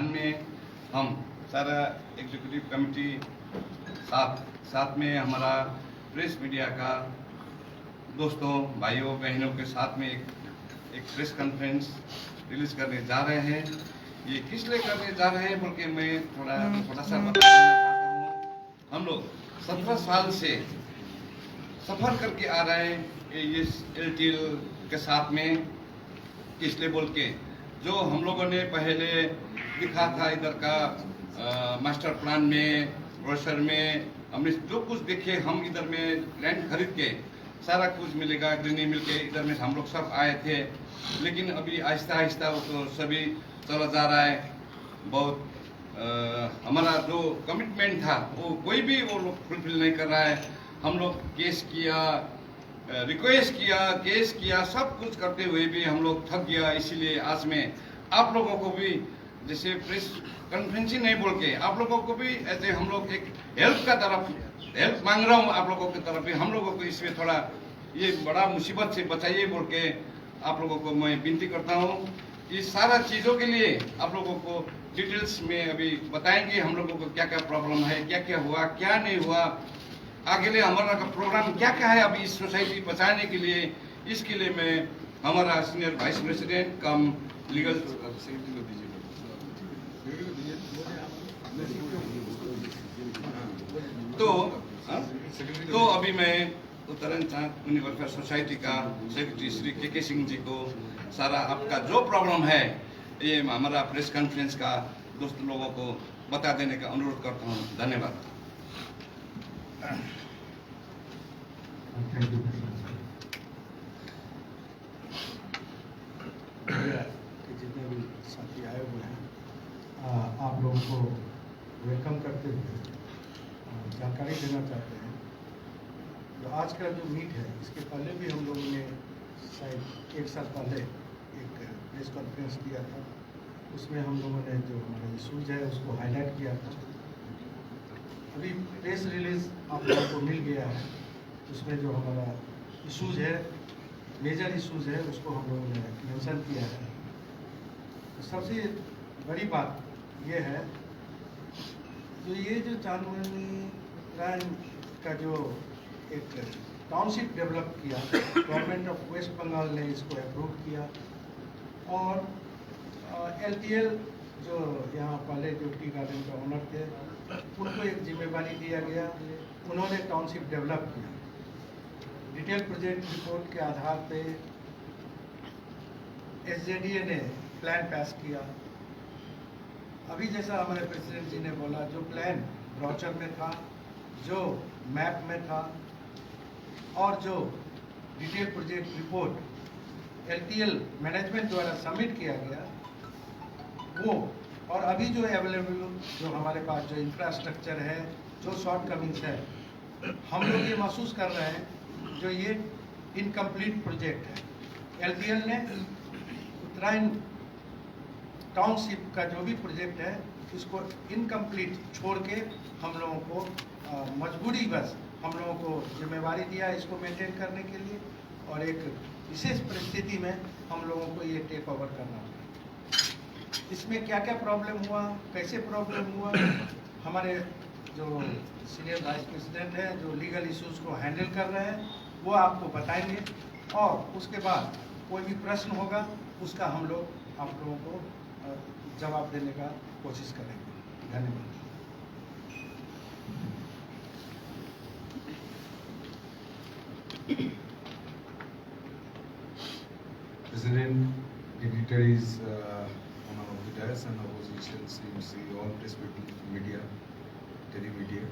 में हम सारा एग्जीक्यूटिव कमेटी साथ में हमारा प्रेस मीडिया का दोस्तों भाइयों बहनों के साथ में एक प्रेस कॉन्फ्रेंस रिलीज करने जा रहे हैं। ये किस लिए करने जा रहे हैं बल्कि मैं थोड़ा सा बता देना चाहता हूँ। हम लोग 17 साल से सफर करके आ रहे हैं ये एलटीएल के साथ में, इसलिए बोल के जो हम लोगों ने पहले दिखा था इधर का मास्टर प्लान में ब्रोशर में हमने जो कुछ देखे, हम इधर में लैंड खरीद के सारा कुछ मिलेगा ग्रीनी मिल के इधर में हम लोग सब आए थे। लेकिन अभी आहिस्ता आहिस्ता वो तो सभी चला जा रहा है। बहुत हमारा जो कमिटमेंट था वो कोई भी वो लोग फुलफिल नहीं कर रहा है। हम लोग केस किया, रिक्वेस्ट किया, केस किया, सब कुछ करते हुए भी हम लोग थक गया। इसीलिए आज में आप लोगों को भी जैसे प्रेस कॉन्फ्रेंस ही नहीं बोल के आप लोगों को भी ऐसे हम लोग एक हेल्प मांग रहा हूँ आप लोगों की तरफ भी। हम लोगों को इसमें थोड़ा ये बड़ा मुसीबत से बचाइए बोल के आप लोगों को मैं विनती करता हूँ। इस सारा चीज़ों के लिए आप लोगों को डिटेल्स में अभी बताएंगे हम लोगों को क्या क्या प्रॉब्लम है, क्या क्या हुआ, क्या नहीं हुआ, आगे लिए हमारा प्रोग्राम क्या क्या है अभी इस सोसाइटी बचाने के लिए। इसके लिए मैं हमारा सीनियर वाइस प्रेसिडेंट कम लीगल तो अभी मैं उत्तरायण चांद यूनिवर्सल सोसाइटी का सेक्रेटरी श्री के सिंह जी को सारा आपका जो प्रॉब्लम है ये हमारा प्रेस कॉन्फ्रेंस का दोस्त लोगों को बता देने का अनुरोध करता हूँ। धन्यवाद। जितने भी साथी आए हुए हैं आप लोगों को वेलकम करते हुए जानकारी देना चाहते हैं। जो आज का जो मीट है इसके पहले भी हम लोगों ने शायद 1 साल पहले एक प्रेस कॉन्फ्रेंस किया था। उसमें हम लोगों ने जो हमारा इशूज है उसको हाईलाइट किया था। अभी प्रेस रिलीज आप लोगों को मिल गया है। उसमें जो हमारा इशूज है, मेजर इशूज है, उसको हम लोगों ने मेंशन किया है। तो सबसे बड़ी बात ये है जो चांदमणि का जो एक टाउनशिप डेवलप किया, गवर्नमेंट ऑफ वेस्ट बंगाल ने इसको अप्रूव किया और एलटीएल जो यहाँ पहले जो टी गार्डन का ओनर थे उनको एक जिम्मेवारी दिया गया। उन्होंने टाउनशिप डेवलप किया। डिटेल प्रोजेक्ट रिपोर्ट के आधार पे एसजेडीए ने प्लान पास किया। अभी जैसा हमारे प्रेसिडेंट जी ने बोला, जो प्लान ब्रोचर में था, जो मैप में था और जो डिटेल प्रोजेक्ट रिपोर्ट एलटीएल मैनेजमेंट द्वारा सबमिट किया गया वो, और अभी जो अवेलेबल जो हमारे पास जो इंफ्रास्ट्रक्चर है, जो शॉर्ट कमिंग्स है, हम लोग ये महसूस कर रहे हैं जो ये इनकम्प्लीट प्रोजेक्ट है। एलटीएल ने उत्तरायण टाउनशिप का जो भी प्रोजेक्ट है इसको इनकम्प्लीट छोड़ के हम लोगों को मजबूरी बस हम लोगों को जिम्मेवारी दिया इसको मेंटेन करने के लिए, और एक विशेष परिस्थिति में हम लोगों को ये टेक ओवर करना पड़ा। इसमें क्या क्या प्रॉब्लम हुआ, कैसे प्रॉब्लम हुआ, हमारे जो सीनियर वाइस प्रेसिडेंट हैं जो लीगल इश्यूज को हैंडल कर रहे हैं वो आपको बताएंगे, और उसके बाद कोई भी प्रश्न होगा उसका हम लोग आप लोगों को जवाब देने का कोशिश करेंगे। धन्यवाद। President, dignitaries on our dais and opposition, CMC, all press people, media, telemedia.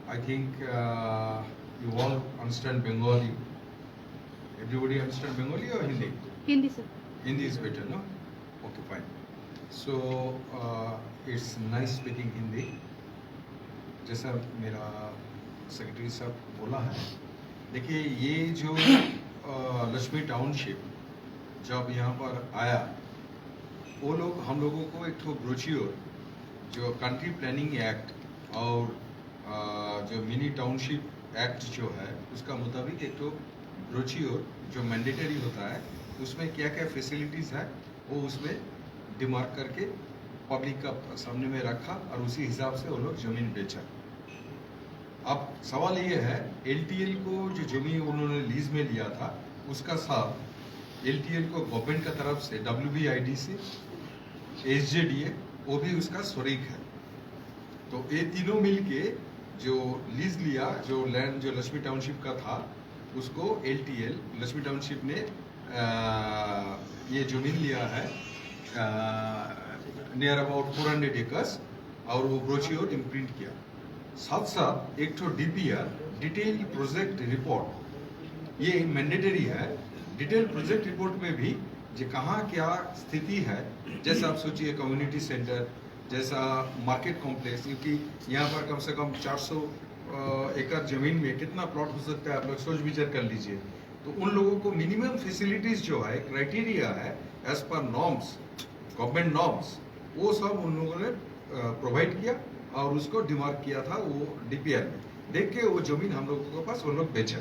I think you all understand Bengali. Everybody understand Bengali or Hindi? Hindi, sir. Hindi is better, no? Okay, fine. So it's nice speaking Hindi. जैसा मेरा secretary साहब बोला है, देखिए ये जो Lakshmi township जब यहाँ पर आया वो लोग हम लोगों को एक तो ब्रोच्योर जो कंट्री प्लानिंग एक्ट और जो मिनी टाउनशिप एक्ट जो है उसका मुताबिक एक तो ब्रोच्योर जो मैंडेटरी होता है उसमें क्या क्या फैसिलिटीज़ है वो उसमें डिमार्क करके पब्लिक का सामने में रखा और उसी हिसाब से वो लोग जमीन बेचा। अब सवाल ये है, एलटीएल को जो जमीन उन्होंने लीज में लिया था उसका साथ एलटीएल को गवर्नमेंट का तरफ से WBIDC, SJDA वो भी उसका शरीक है। तो ये तीनों मिलके जो लीज लिया, जो लैंड जो लक्ष्मी टाउनशिप का था, उसको एलटीएल लक्ष्मी टाउनशिप ने ये जमीन लिया है नियर अबाउट 400 एकर्स और वो ब्रोशियोर इम्प्रिंट किया। साथ साथ एक तो DPR डिटेल प्रोजेक्ट रिपोर्ट ये मैंडेटरी है। डिटेल प्रोजेक्ट रिपोर्ट में भी जो कहाँ क्या स्थिति है, जैसा आप सोचिए कम्युनिटी सेंटर जैसा मार्केट कॉम्प्लेक्स, क्योंकि यहाँ पर कम से कम 400 एकड़ जमीन में कितना प्लॉट हो सकता है, आप लोग सोच विचार कर लीजिए। तो उन लोगों को मिनिमम फैसिलिटीज जो है, क्राइटेरिया है as per norms, government norms, वो सब उन लोगों ने प्रोवाइड किया और उसको डिमार्क किया था वो DPR में। देख के वो जमीन हम लोगों के पास वो लोग बेचा।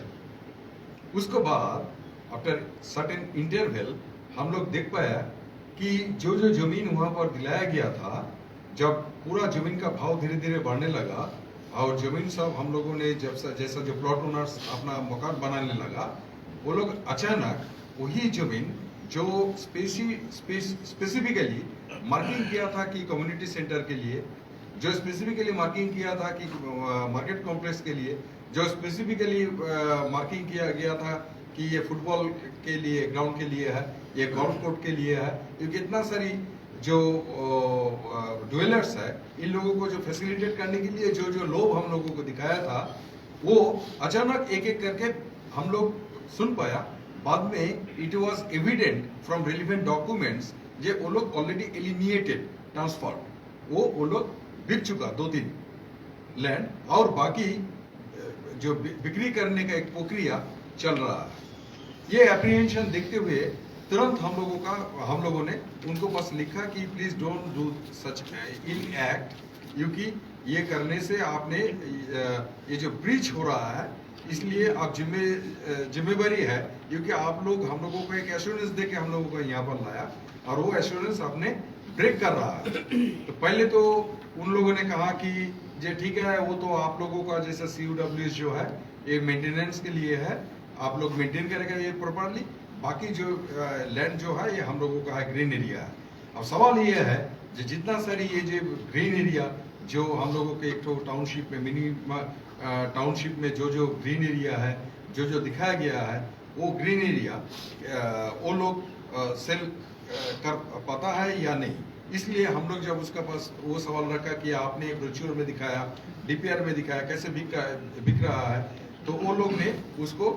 उसके बाद आफ्टर सर्टेन इंटरवल हम लोग देख पाया कि जो जो जमीन वहां पर दिलाया गया था, जब पूरा जमीन का भाव धीरे धीरे बढ़ने लगा और जमीन सब हम लोगों ने जब जैसा जो प्लॉट ओनर्स अपना मकान बनाने लगा, वो लोग अचानक वही जमीन जो स्पेसिफिकली मार्किंग किया था कि कम्युनिटी सेंटर के लिए, जो स्पेसिफिकली मार्किंग किया था कि मार्केट कॉम्प्लेक्स के लिए, जो स्पेसिफिकली मार्किंग किया गया था कि ये फुटबॉल के लिए ग्राउंड के लिए है, ये गोल्फ कोर्ट के लिए है, क्योंकि इतना सारी जो डुवेलर्स है, इन लोगों को जो फैसिलिटेट करने के लिए जो जो लोभ हम लोगों को दिखाया था, वो अचानक एक एक करके हम लोग सुन पाया। बाद में it was evident from relevant documents जे वो लोग ऑलरेडी एलिमिनेटेड ट्रांसफर, वो लोग बिक चुका 2-3 लैंड, और बाकी जो बिक्री करने का एक प्रक्रिया चल रहा है। ये एप्रीहेंशन देखते हुए तुरंत हम लोगों ने उनको बस लिखा कि please don't do such ill act, क्योंकि ये करने से आपने ये जो ब्रीच हो रहा है, इसलिए आप जिम्मेवारी है, क्योंकि आप लोग हम लोगों को एक एश्योरेंस दे के हम लोगों को यहाँ पर लाया और वो एश्योरेंस आपने ब्रेक कर रहा है। तो पहले तो उन लोगों ने कहा कि जे ठीक है, वो तो आप लोगों का जैसा CUWs जो है ये मेंटेनेंस के लिए है, आप लोग मेंटेन करेगा ये प्रॉपर्ली, बाकी जो लैंड जो है ये हम लोगों का है, ग्रीन एरिया है। अब सवाल ये है जो जितना सारी ये जो ग्रीन एरिया जो हम लोगों के एक तो टाउनशिप में टाउनशिप में जो जो ग्रीन एरिया है, जो जो दिखाया गया है, वो ग्रीन एरिया वो लोग सेल कर पाता है या नहीं। इसलिए हम लोग जब उसका पास वो सवाल रखा कि आपने एक ब्रोशर में दिखाया, DPR में दिखाया, कैसे बिक रहा है, तो वो लोग ने उसको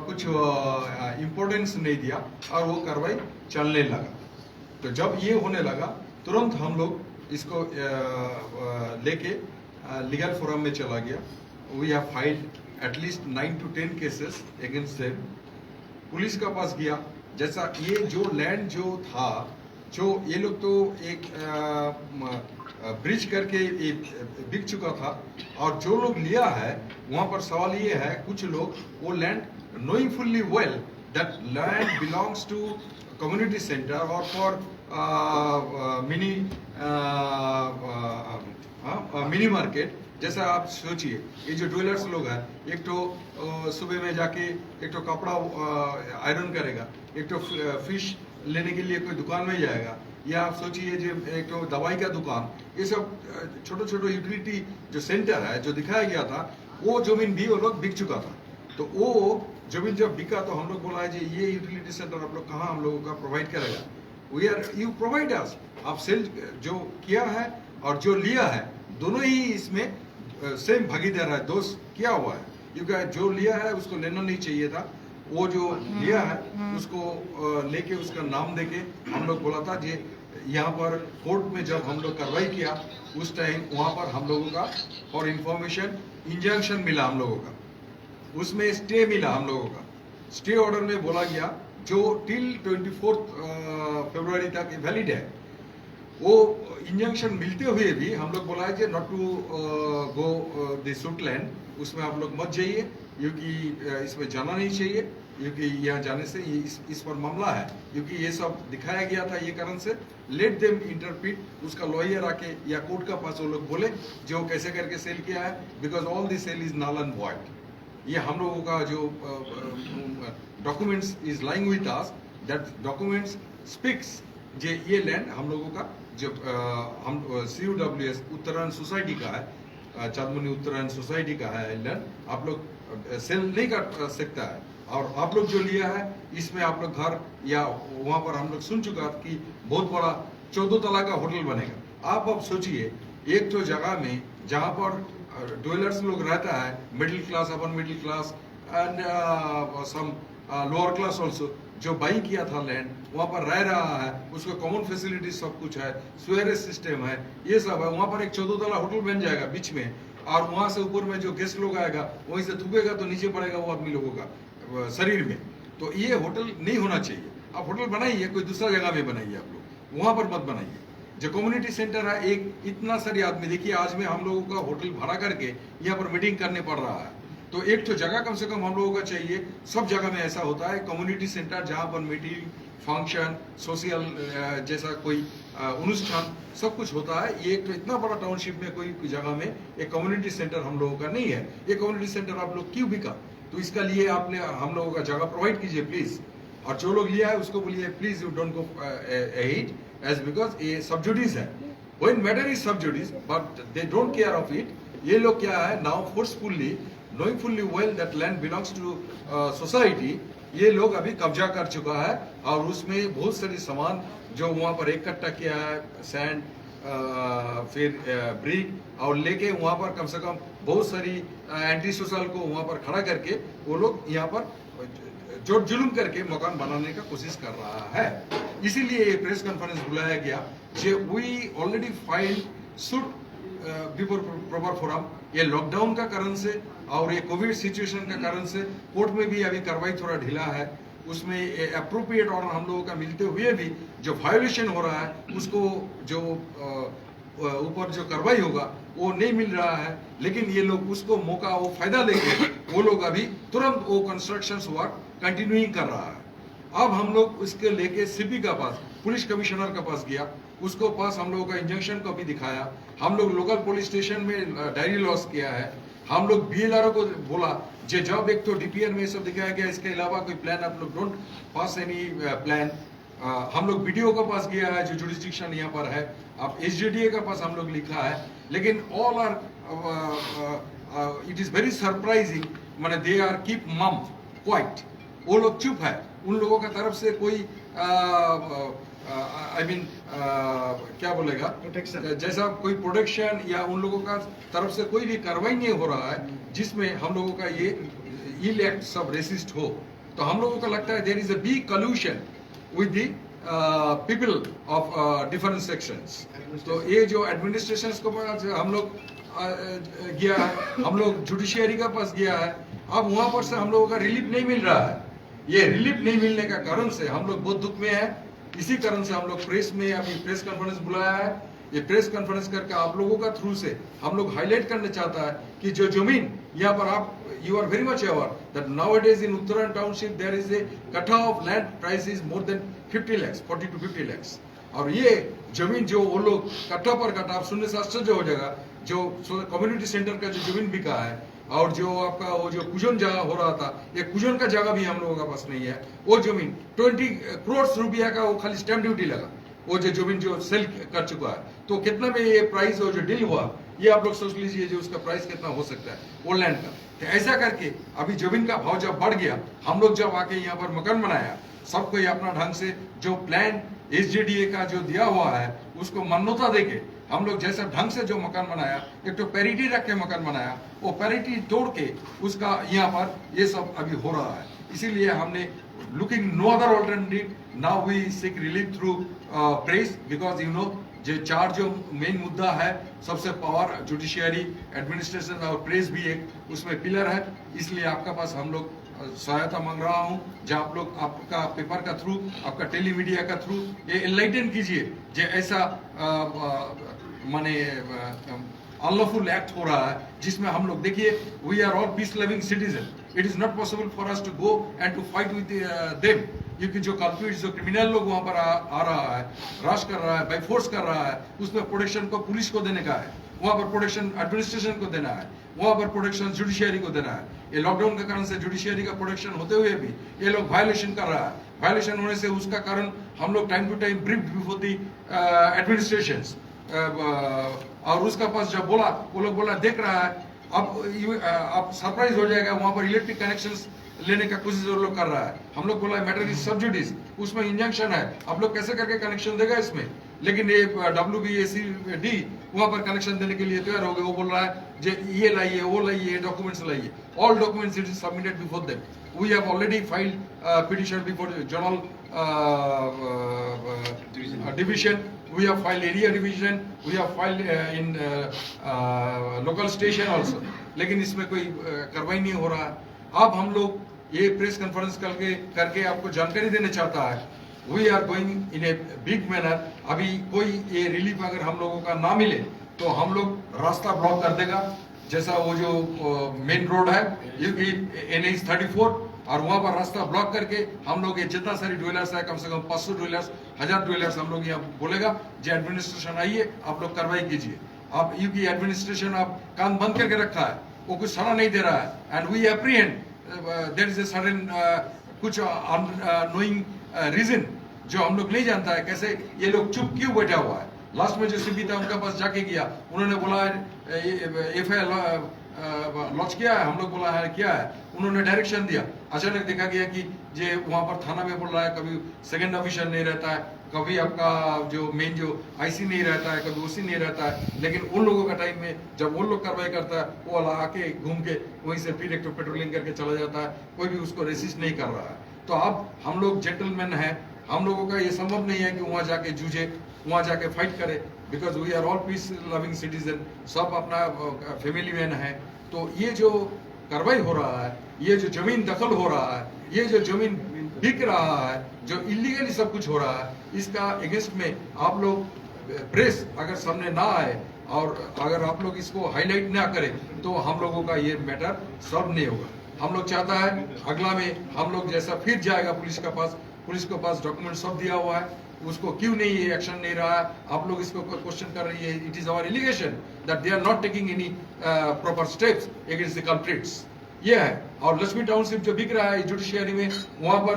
कुछ इम्पोर्टेंस नहीं दिया और वो कार्रवाई चलने लगा। तो जब ये होने लगा, तुरंत हम लोग इसको लेके लीगल फोरम में चला गया। We have filed at least 9 to 10 cases against them. Police का पास गया, जैसा ये जो लैंड जो था, जो ये लोग तो एक ब्रिज करके बिक चुका था, और जो लोग लिया है वहां पर सवाल ये है, कुछ लोग वो land knowing fully well that land belongs to community center or for mini market। जैसा आप सोचिए, ये जो डुवेलर्स लोग हैं, एक तो सुबह में जाके एक तो कपड़ा आयरन करेगा, एक तो फिश लेने के लिए कोई दुकान में जाएगा, या आप सोचिए जो एक तो दवाई का दुकान, ये सब छोटे छोटे यूटिलिटी जो सेंटर है जो दिखाया गया था, वो जमीन भी वो लोग बिक चुका था। तो वो जमीन जब बिका तो हम लोग बोला है जी ये यूटिलिटी सेंटर आप लोग कहाँ हम लोगों का प्रोवाइड करेगा, we are you provide us. आप सेल जो किया है और जो लिया है दोनों ही इसमें सेम भागीदार है, दोस्त किया हुआ है, क्योंकि जो लिया है उसको लेना नहीं चाहिए था, वो जो लिया है उसको लेके उसका नाम देके हम लोग बोला था जी। यहाँ पर कोर्ट में जब हम लोग कार्रवाई किया उस टाइम वहाँ पर हम लोगों का फॉर इंफॉर्मेशन इंजंक्शन मिला, हम लोगों का उसमें स्टे मिला, हम लोगों का स्टे ऑर्डर में बोला गया जो टिल 24 फरवरी तक वैलिड है। वो इंजंक्शन मिलते हुए भी हम लोग बोला है not to go the suit land, उसमें आप लोग मत जाइए, क्योंकि इसमें जाना नहीं चाहिए। क्योंकि यहाँ जाने से ये इस पर मामला है, क्योंकि ये सब दिखाया गया था ये कारण से। लेट देम इंटरप्रिट, उसका लॉयर आके या कोर्ट का पास वो लोग बोले जो कैसे करके सेल किया है, because all this sale is null and void. ये हम लोगों का जो documents is lying with us, that documents speaks जे ये लैंड हम लोगों का जो हम CUWS उत्तरायण सोसाइटी का है, चांदमुनि उत्तरायण सोसाइटी का है लैंड, आप लोग सेल नहीं कर सकता है। और आप लोग जो लिया है इसमें आप लोग घर या वहां पर हम लोग सुन चुका कि बहुत बड़ा 14 तला का होटल बनेगा। आप अब सोचिए एक तो जगह में जहां पर डवेलर्स लोग रहता है, मिडिल क्लास, अपन middle class and some lower class also, जो बाई किया था लैंड वहां पर रह रहा है, उसको कॉमन फैसिलिटीज सब कुछ है, स्वेरेज सिस्टम है, ये सब है। वहां पर एक 14 तला होटल बन जाएगा बीच में, और वहां से ऊपर में जो गेस्ट लोग आएगा वहीं से थूकेगा तो नीचे पड़ेगा वो आदमी लोगों का शरीर में। तो ये होटल नहीं होना चाहिए। आप होटल बनाइए, कोई दूसरा जगह में बनाइए, आप लोग वहां पर मत बनाइए। जो कम्युनिटी सेंटर है, एक इतना सारे आदमी, देखिए आज में हम लोगों का होटल भाड़ा करके यहाँ पर मीटिंग करने पड़ रहा है, तो एक तो जगह कम से कम हम लोगों का चाहिए। सब जगह में ऐसा होता है कम्युनिटी सेंटर जहाँ पर मीटिंग, फंक्शन, सोशल जैसा कोई अनुष्ठान सब कुछ होता है। ये एक तो इतना बड़ा टाउनशिप में कोई जगह में एक कम्युनिटी सेंटर हम लोगों का नहीं है। ये कम्युनिटी सेंटर आप लोग क्यों बिका? तो इसका लिए आपने हम लोगों का जगह प्रोवाइड कीजिए प्लीज। और जो लोग लिया है उसको बोलिए please you don't go ahead, as because ये सब्जुडिस है। When matter is sub judice but they don't care of it. ये लोग क्या है now forcefully knowing fully well that land belongs to society, ये लोग अभी कब्जा कर चुका है। और उसमें बहुत सारी सामान जो वहाँ पर इकट्ठा किया है, सैंड फिर ब्रिक, और लेके वहाँ पर कम से कम बहुत सारी एंटी सोशल को वहाँ पर खड़ा करके वो लोग यहाँ पर जोर जुलूम करके मकान बनाने का कोशिश कर रहा है। इसीलिए ये प्रेस कॉन्फ्रेंस बुलाया गया। जे we already file suit before proper forum. ये लॉकडाउन का कारण से और ये कोविड सिचुएशन का कारण से कोर्ट में भी अभी कार्रवाई थोड़ा ढीला है। उसमें अप्रोप्रिएट ऑर्डर हम लोगों का मिलते हुए भी जो वायोलेशन हो रहा है उसको जो ऊपर जो कार्रवाई होगा वो नहीं मिल रहा है। लेकिन ये लोग उसको मौका, वो फायदा लेके वो लोग अभी तुरंत वो कंस्ट्रक्शन वर्क कंटिन्यूइंग कर रहा है। अब हम लोग उसके लेके CP का पास, पुलिस कमिश्नर के पास गया, उसको पास हम लोगों का इंजंक्शन कॉपी दिखाया। हम लोग लोकल पुलिस स्टेशन में डायरी लॉस किया है। हम लोग BLRO को बोला जे जब एक तो DPR में सब दिखाया गया, इसके अलावा कोई प्लान आप लोग डोंट पास एनी प्लान। हम लोग BDO के पास गया है जो जुडिस्डिक्शन यहाँ पर है, अब SJDA के पास हम लोग लिखा है। लेकिन all are it is very surprising, माने they are keep mum quiet, वो लोग चुप है। उन लोगों का तरफ से कोई आई मीन क्या बोलेगा, जैसा कोई प्रोटेक्शन या उन लोगों का तरफ से कोई भी कार्रवाई नहीं हो रहा है जिसमें हम लोगों का ये इल एक्ट सब रेसिस्ट हो। तो हम लोगों को लगता है there is a big collusion with the people of different sections. तो ये जो एडमिनिस्ट्रेशन को पास हम लोग गया है, हम लोग जुडिशियरी का पास गया है, अब वहां पर से हम लोगों का रिलीफ नहीं मिल रहा है। ये रिलीफ नहीं मिलने का कारण से हम लोग बहुत दुख में है। इसी कारण से हम लोग प्रेस में अभी प्रेस कॉन्फ्रेंस बुलाया है। ये प्रेस कॉन्फ्रेंस करके आप लोगों का थ्रू से हम लोग हाईलाइट करना चाहता है कि जो जमीन यहाँ पर आप you are very much aware that nowadays in Uttarayan township there is a कटा of land price is more than 50 lakhs, 40 to 50 lakhs। और ये जमीन जो वो लोग कट्टा पर कट्टा, आप सुनने से आश्चर्य हो जाएगा, जो कम्युनिटी सेंटर का जो जमीन बिका है और जो आपका वो जो कुजन जगह हो रहा था, ये कुजन का जगह भी हम लोगों का पास नहीं है। वो जमीन 20 करोड़ रुपया का वो खाली स्टैंप ड्यूटी लगा, वो जो जमीन जो सेल कर चुका है। तो कितना में ये प्राइस और जो डील हुआ, ये आप लोग सोच लीजिए जो उसका प्राइस कितना हो सकता है वो लैंड का। तो ऐसा करके अभी जमीन का भाव जब बढ़ गया, हम लोग जब आके यहाँ पर मकान बनाया, सबको अपना ढंग से जो प्लान SJDA का जो दिया हुआ है उसको मान्यता देके हम लोग जैसा ढंग से जो मकान बनाया, एक तो पैरिटी रख के मकान बनाया, वो पैरिटी तोड़ के उसका यहाँ पर ये सब अभी हो रहा है। इसीलिए हमने looking no other alternative, now we seek relief through press, because you know जो चार जो मेन मुद्दा है, सबसे पावर जुडिशियरी, एडमिनिस्ट्रेशन और प्रेस भी एक उसमें पिलर है। इसलिए आपका पास हम लोग सहायता मांग रहा हूं, जहां आप लोग आपका पेपर का थ्रू, आपका टेलीमीडिया का थ्रू ये एनलाइटन कीजिए जो ऐसा माने अनलॉफुल एक्ट हो रहा है जिसमें हम लोग देखिए we are all peace loving citizen, It is not possible for us to go and to fight with them. क्योंकि जो कल्प्रिट्स जो क्रिमिनल लोग वहां पर आ रहा है, राश कर रहा है, बाई फोर्स कर रहा है, उसमें प्रोटेक्शन को पुलिस को देने का है, वहां पर प्रोटेक्शन एडमिनिस्ट्रेशन को देना है, वहां पर प्रोटेक्शन जुडिशियरी को देना है। ये लॉकडाउन के कारण से जुडिशियरी का प्रोटेक्शन होते हुए भी ये लोग वायलेशन कर रहा है। वायलेशन होने से उसका कारण हम लोग time to time brief before the administration, और उसका पास जब बोला वो लोग बोला देख रहा है। अब सरप्राइज हो जाएगा, वहां पर इलेक्ट्रिक कनेक्शंस लेने का कोशिश वो लोग कर रहा है। हम लोग बोला मैटर इज सब्जुडिस, उसमें इंजंक्शन है, आप लोग कैसे करके कनेक्शन देगा इसमें। लेकिन ये WBACD वहां पर कनेक्शन देने के लिए तैयार हो गए। वो बोल रहा है जे ये लाइए, वो लाइए, डॉक्यूमेंट्स लाइए। All documents it is submitted before them. We have already filed petition before general division. We have filed area division. We have filed in local station also. लेकिन इसमें कोई कार्रवाई नहीं हो रहा है। अब हम लोग ये प्रेस कॉन्फ्रेंस करके आपको जानकारी देना चाहता है। We are going in a big manner. अभी कोई ये रिलीफ अगर हम लोगों का ना मिले तो हम लोग रास्ता ब्लॉक कर देगा। जैसा वो जो मेन रोड है NH 34 और वहां पर रास्ता ब्लॉक करके हम लोग ये जितना सारी डुवेलर्स है, कम से कम 500 डुवेलर्स, 1000 डुवेलर्स हम लोग यहाँ बोलेगा जो एडमिनिस्ट्रेशन आइए, आप लोग कार्रवाई कीजिए। आप यूपी एडमिनिस्ट्रेशन आप कान बंद करके रखा है, वो कुछ सलाह नहीं दे रहा है। And we apprehend there is a sudden कुछ अननोइंग रीजन जो हम लोग नहीं जानता है कैसे ये लोग चुप क्यों बैठा हुआ है। लास्ट में जो सीपी था उनके पास जाके गया, उन्होंने बोला FIR लॉन्च किया है, हम लोग बोला है क्या है, उन्होंने डायरेक्शन दिया। अचानक देखा गया कि जे वहां पर थाना में बोल रहा है, कभी सेकंड ऑफिसर नहीं रहता है, कभी आपका जो मेन जो IC नहीं रहता है, कभी OC नहीं रहता है। लेकिन उन लोगों का टाइम में जब वो लोग कार्रवाई करता है, वो वाला आके घूम के वहीं से फिर एक तो पेट्रोलिंग करके चला जाता है, कोई भी उसको रेसिस्ट नहीं कर रहा है। तो अब हम लोग जेंटलमैन है, हम लोगों का ये संभव नहीं है कि वहां जाके जूझे, वहां जाके फाइट करे, because we are all peace loving citizen, सब अपना फैमिली मैन है। तो ये जो कार्रवाई हो रहा है, ये जो जमीन दखल हो रहा है, ये जो जमीन बिक रहा है, जो इलीगली सब कुछ हो रहा है, इसका अगेंस्ट में आप लोग प्रेस अगर सामने ना आए और अगर आप लोग इसको हाईलाइट ना करें तो हम लोगों का ये मैटर सॉल्व नहीं होगा। हम लोग चाहता है अगला में हम लोग जैसा फिर जाएगा पुलिस के पास डॉक्यूमेंट सब दिया हुआ है, उसको क्यों नहीं ये एक्शन नहीं रहा है। आप लोग इसको क्वेश्चन कर रही है। It is our allegation that they are not taking any proper steps against the culprits. ये है। और लक्ष्मी टाउनशिप जो बिक रहा है जुडिशियरी में, वहां पर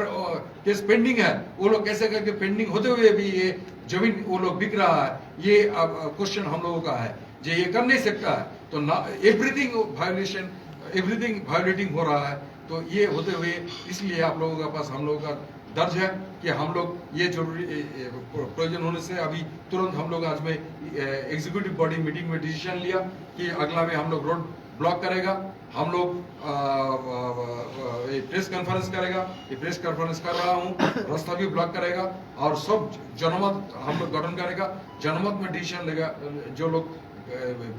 केस पेंडिंग है, वो लोग कैसे करके पेंडिंग होते हुए भी ये जमीन वो लोग बिक रहा है, ये क्वेश्चन हम लोगों का है। जो ये कर नहीं सकता है तो ना एवरीथिंग वायोलेशन, एवरीथिंग वायोलेटिंग हो रहा है। तो ये होते हुए इसलिए आप लोगों के पास हम लोगों का दर्ज है कि हम लोग ये जरूरी प्रयोजन होने से अभी तुरंत हम लोग आज में एग्जीक्यूटिव बॉडी मीटिंग में डिसीजन लिया कि अगला में हम लोग रोड ब्लॉक करेगा, हम लोग प्रेस कॉन्फ्रेंस करेगा। ये प्रेस कॉन्फ्रेंस कर रहा हूँ, रास्ता भी ब्लॉक करेगा और सब जनमत हम लोग गठन करेगा। जनमत में डिसीजन लेगा, जो लोग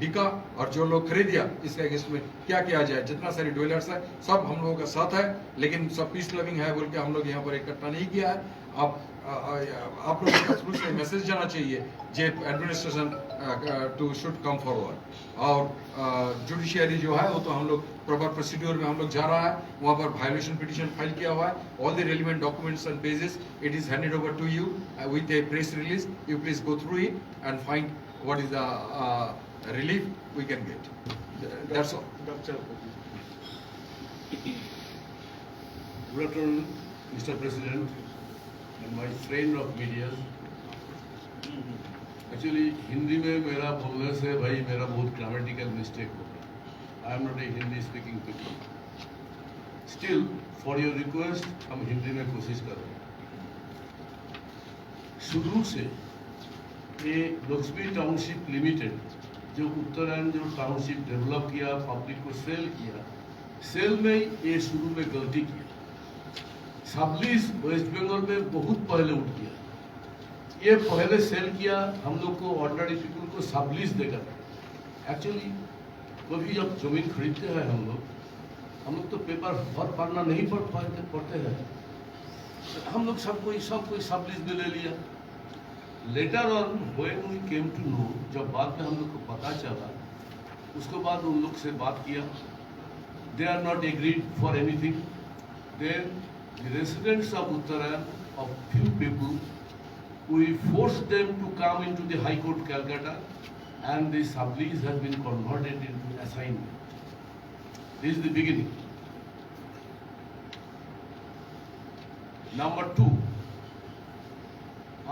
बिका और जो लोग खरीदिया इसके अगेंस्ट में क्या किया जाए। जितना सारी डुवेलर्स है सब हम लोगों का साथ है, लेकिन सब पीस लविंग है बोल के हम लोग यहाँ पर इकट्ठा नहीं किया है। आप लोगों का थ्रू से मैसेज जाना चाहिए जे administration too should come forward. और जुडिशियरी जो है वो तो हम लोग प्रॉपर प्रोसीड्यूर में हम लोग जा रहा है, वहाँ पर वायोलेशन पिटिशन फाइल किया हुआ है। All the relevant documents and pages it is handed over to you with a press release. You please go through it and find what is the relief we can get. That's all. Good afternoon, Mr. President and my friend of media. Actually, Hindi में मेरा बोलने से भाई मेरा बहुत grammatical mistake होगा। I am not a Hindi speaking people. Still, for your request, हम हिंदी में कोशिश कर रहे हैं। शुरू से ये लक्ष्मी टाउनशिप लिमिटेड जो उत्तरायण जो टाउनशिप डेवलप किया, पब्लिक को सेल किया, सेल में ये शुरू में गलती किया। सबलीज वेस्ट बंगाल में बहुत पहले उठ गया। ये पहले सेल किया, हम लोग को ऑर्डिनरी पीपल को सबलीज देगा। एक्चुअली कभी जब जमीन खरीदते हैं हम लोग तो पेपर बहुत पढ़ना नहीं पढ़ते हैं। हम लोग सब कोई सबलीज में ले लिया। Later on when we came to know, जब बाद में हम लोग को पता चला, उसके बाद उन लोग से बात किया, they are not agreed for anything. Then the residents of Uttarayan, of few people, we forced them to come into the High Court Calcutta, and the sublease has been converted into assignment. This is the beginning. Number 2,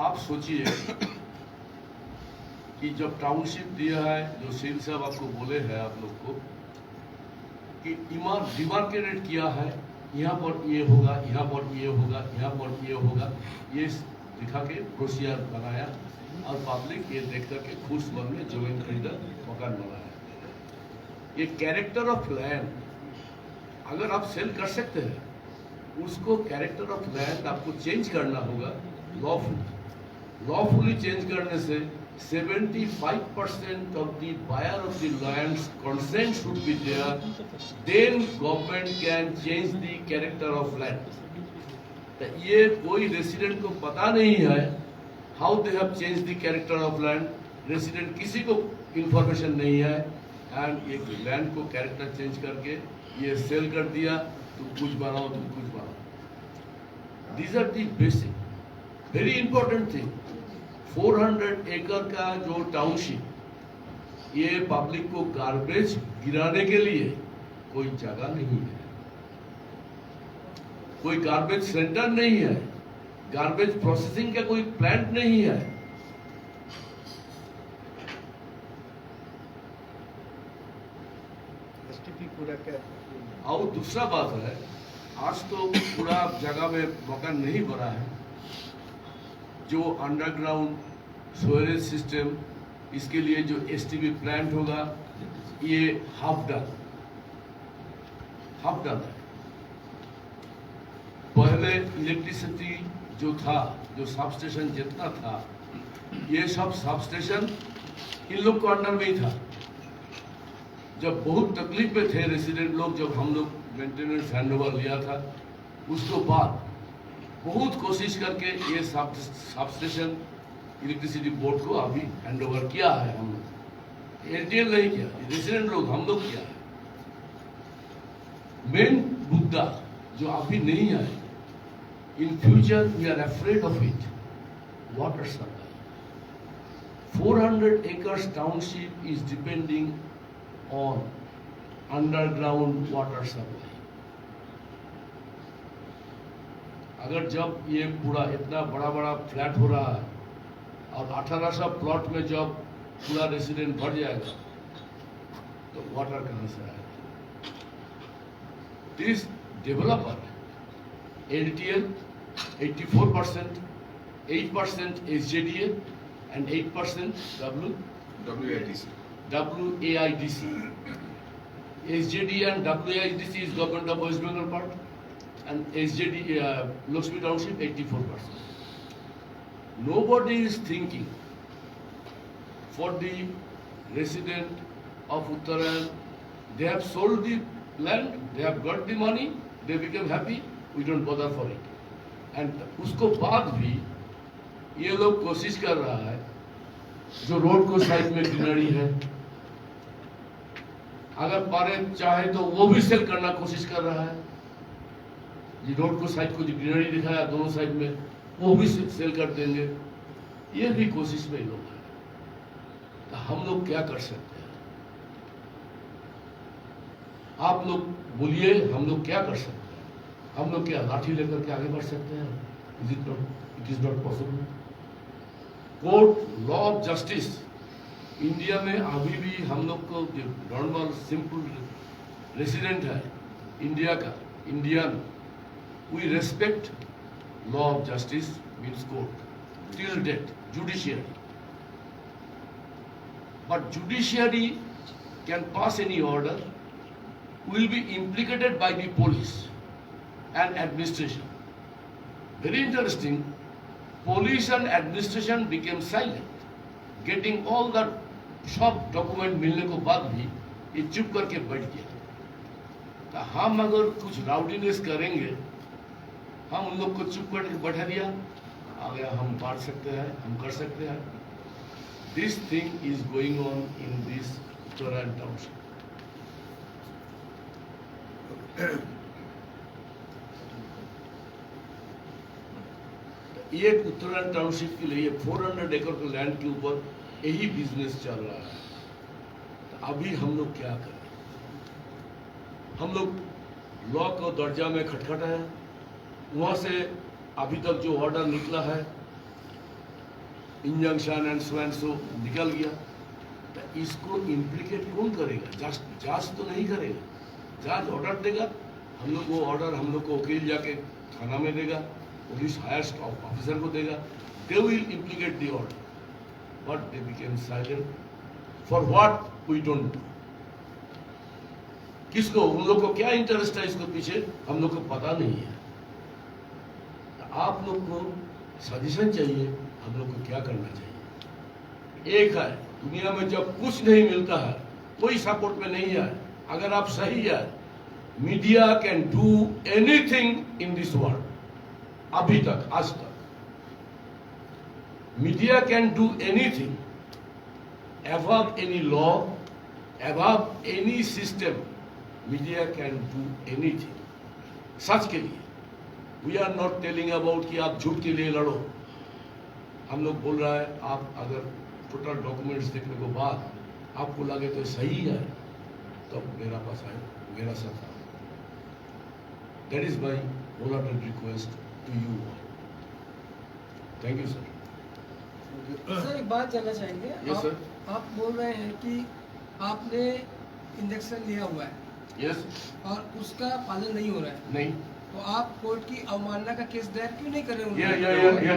आप सोचिए कि जब township दिया है, जो seal साहब आपको बोले हैं आप लोग को कि डिमार्केटेड किया है, यहाँ पर ये होगा, यहाँ पर ये होगा, यहाँ पर ये होगा, ये दिखा के ब्रोशियर बनाया और पब्लिक ये देख करके खुश मन में जमीन खरीदा, मकान बनाया। ये कैरेक्टर ऑफ लैंड अगर आप सेल कर सकते हैं, उसको कैरेक्टर ऑफ लैंड आपको चेंज करना होगा लॉफुली चेंज करने से 75% of the buyer of the lands consent should be there, then government can change the character of land. तो ये कोई रेसिडेंट को पता नहीं है how they have changed the character of land, resident किसी को इंफॉर्मेशन नहीं है, एंड एक लैंड को कैरेक्टर चेंज करके ये सेल कर दिया, तुम कुछ बनाओ, तुम कुछ बनाओ। These are the basic very important thing। 400 एकड़ का जो टाउनशिप, ये पब्लिक को गार्बेज गिराने के लिए कोई जगह नहीं है, कोई गार्बेज सेंटर नहीं है, गार्बेज प्रोसेसिंग का कोई प्लांट नहीं है। और दूसरा बात है, आज तो पूरा जगह में मकान नहीं बना है, जो अंडरग्राउंड स्टोरेज सिस्टम, इसके लिए जो एसटीबी प्लांट होगा, ये हाफ डन है। पहले इलेक्ट्रिसिटी जो था, जो सब स्टेशन जितना था, ये सब सब स्टेशन इन लोग को अंडर में ही था। जब बहुत तकलीफ में थे रेसिडेंट लोग, जब हम लोग मेंटेनेंस हैंडओवर लिया था, उसके बाद बहुत कोशिश करके ये सब स्टेशन इलेक्ट्रिसिटी बोर्ड को अभी हैंडओवर किया है। हम लोग एनटीएल नहीं किया, रेसिडेंट लोग हम लोग किया है। मेन मुद्दा जो अभी नहीं आए, in future we are afraid of it, water supply. 400 acres township is depending on underground water supply। अगर जब ये पूरा इतना बड़ा बड़ा फ्लैट हो रहा है और 1800 प्लॉट में जब पूरा रेसिडेंट भर जाएगा, तो वाटर कहां से आएगा? This developer LTL 84%, 8% SJDA and 8% WAIDC। SJD and WAIDC is government of West Bengal part, and SJD Lakshmi Township 84%. Nobody is thinking for the resident of Uttarayan. They have sold the land, they have got the money, they become happy, we don't bother for it. And उसको बाद भी ये लोग कोशिश कर रहा है, जो रोड को साइड में ग्रीनरी है, अगर पारे चाहे तो वो भी सेल करना कोशिश कर रहा है। ये रोड को साइड को जो ग्रीनरी दिखाया दोनों साइड में, वो भी सेल कर देंगे। ये भी कोशिश में लोग हैं। तो हम लोग क्या कर सकते हैं? आप लोग बोलिए, हम लोग क्या कर सकते हैं? हम लोग क्या लाठी लेकर के आगे बढ़ सकते हैं? It is not possible. Court, law of justice, India में अभी भी हम लोग को जो नॉर्मल सिंपल रेसिडेंट है इंडिया का, Indian, we respect law of justice means court till date, judiciary. But judiciary can pass any order, will be implicated by the police and administration. Very interesting, police and administration became silent, getting all the सब document मिलने को बाद भी ये चुप करके बैठ गया। तो हम अगर कुछ राउडीनेस करेंगे, हम उन लोग को चुप करके बैठा दिया, आगे हम बांट सकते हैं, हम कर सकते हैं। This thing is going on in this Uttarayan township। ये उत्तरायण टाउनशिप के लिए 400 एकड़ के लैंड के ऊपर यही बिजनेस चल रहा है। तो अभी हम लोग क्या करें? हम लोग लॉ को दर्जा में खटखटाए, वहां से अभी तक जो ऑर्डर निकला है इंजंक्शन एंड सो निकल गया। तो इसको इम्प्लीकेट कौन करेगा? जांच तो नहीं करेगा। जज ऑर्डर देगा, हम लोग वो ऑर्डर हम लोग को वकील जाके थाना में देगा, पुलिस हायर ऑफिसर को देगा, they will implicate the order, but they became silent for what we don't know. किसको, उन लोग को क्या इंटरेस्ट है इसको पीछे, हम लोग को पता नहीं है। आप लोग को सजेशन चाहिए, हम लोग को क्या करना चाहिए। एक है, दुनिया में जब कुछ नहीं मिलता है, कोई सपोर्ट में नहीं है, अगर आप सही है, media can do anything in this world. अभी तक, आज तक media can do anything above any law, above any system. Media can do anything. सच के लिए we are not telling about कि आप झूठ के लिए लड़ो। हम लोग बोल रहा है, आप अगर टोटल डॉक्यूमेंट्स देखने के बाद आपको लगे तो सही है, तो मेरा पास आए, मेरा साथ आओ। That is my voluntary request to you. Thank you sir. Sir एक बात जानना चाहेंगे। Yes, sir. आप बोल रहे हैं कि आपने इंजेक्शन लिया हुआ है यस, और उसका पालन नहीं हो रहा है, नहीं, तो आप कोर्ट की अवमानना का केस दायर क्यों नहीं कर रहे हैं? या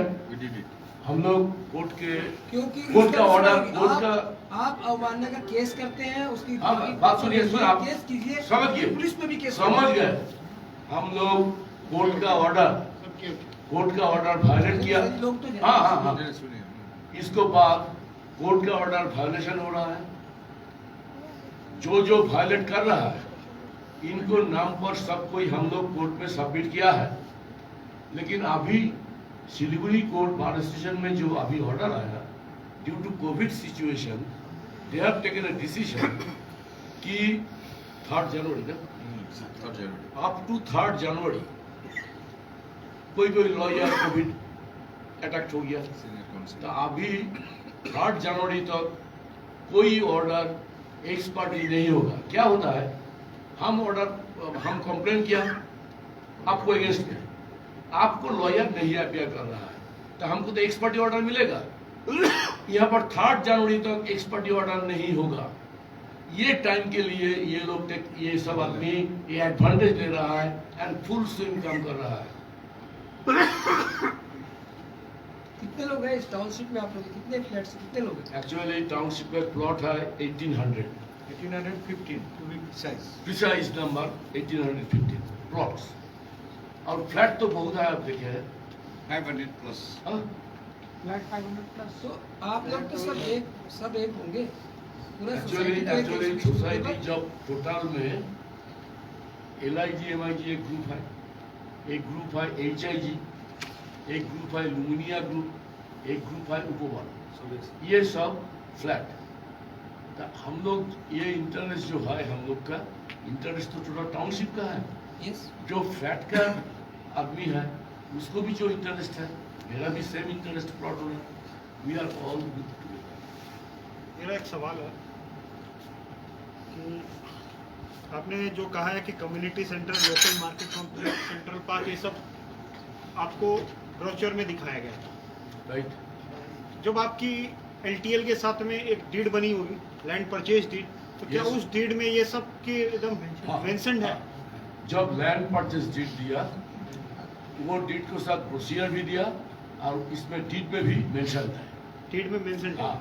हम लोग कोर्ट के, क्योंकि कोर्ट का उसका ऑर्डर, कोर्ट का, आप अवमानना का केस करते हैं, उसकी बात सुनिए, आप केस कीजिए, समझ गए, पुलिस पे भी केस समझ गए। हम लोग कोर्ट का ऑर्डर वायलेट किया। लोग तो हाँ हाँ हाँ, इसको बाद कोर्ट का ऑर्डर वायलेशन हो रहा है। जो वायलेट कर रहा है, इनको नाम पर सब कोई हम लोग कोर्ट में सबमिट किया है। लेकिन अभी सिलीगुड़ी कोर्ट बार स्टेशन में जो अभी ऑर्डर आया, due to covid situation, they have taken a decision कि 3 जनवरी ना, अप टू 3 जनवरी कोई लॉयर कोविड अटैक हो गया। तो अभी 3 जनवरी तक कोई ऑर्डर एक्सपर्टली नहीं होगा। क्या होता है, हम कंप्लेन किया आपको अगेंस्ट में, आपको लॉयर नहीं अपियर कर रहा है, तो हमको तो एक्सपर्टी ऑर्डर मिलेगा। यहाँ पर 3 जनवरी तक एक्सपर्टी ऑर्डर नहीं होगा। ये टाइम के लिए ये लोग, ये सब आदमी ये एडवांटेज ले रहा है एंड फुल स्विंग काम कर रहा है। कितने लोग हैं इस टाउनशिप में? आप लोग कितने फ्लैट्स, कितने लोग हैं? एक्चुअली टाउनशिप में प्लॉट है 1800, 1815 to be precise. Precise number 1815 plots, और फ्लैट तो बहुत है, आप देखे हैं। 500 प्लस। हाँ? Flat 500 plus. तो आप लोग तो सब एक होंगे पूरा एक्चुअली सोसाइटी जब टोटल में LIG MIG एक ग्रुप है, एक ग्रुप है HIG, एक ग्रुप है लुमिनिया ग्रुप, एक ग्रुप है उपवन, ये सब फ्लैट। तो हम लोग ये इंटरेस्ट जो है, हम लोग का इंटरेस्ट तो टोटल टाउनशिप का है। यस। जो फ्लैट का आदमी है उसको भी जो इंटरेस्ट है, मेरा भी सेम इंटरेस्ट प्लॉट हो रहा है। We are all good together. मेरा एक सवाल है कि आपने जो कहा है कि community centre, local market complex, central park, ये सब आपको ब्रोचर में दिखाया गया था। राइट। जब आपकी LTL के साथ में एक डीड बनी होगी, लैंड परचेज डीड, तो क्या Yes. उस डीड में ये सब के एकदम मेंशन्ड है? जब लैंड परचेज डीड दिया, वो डीड के साथ प्रोसीजर भी दिया, और इसमें डीड में भी मेंशन है। डीड में मेंशन्ड है। हाँ,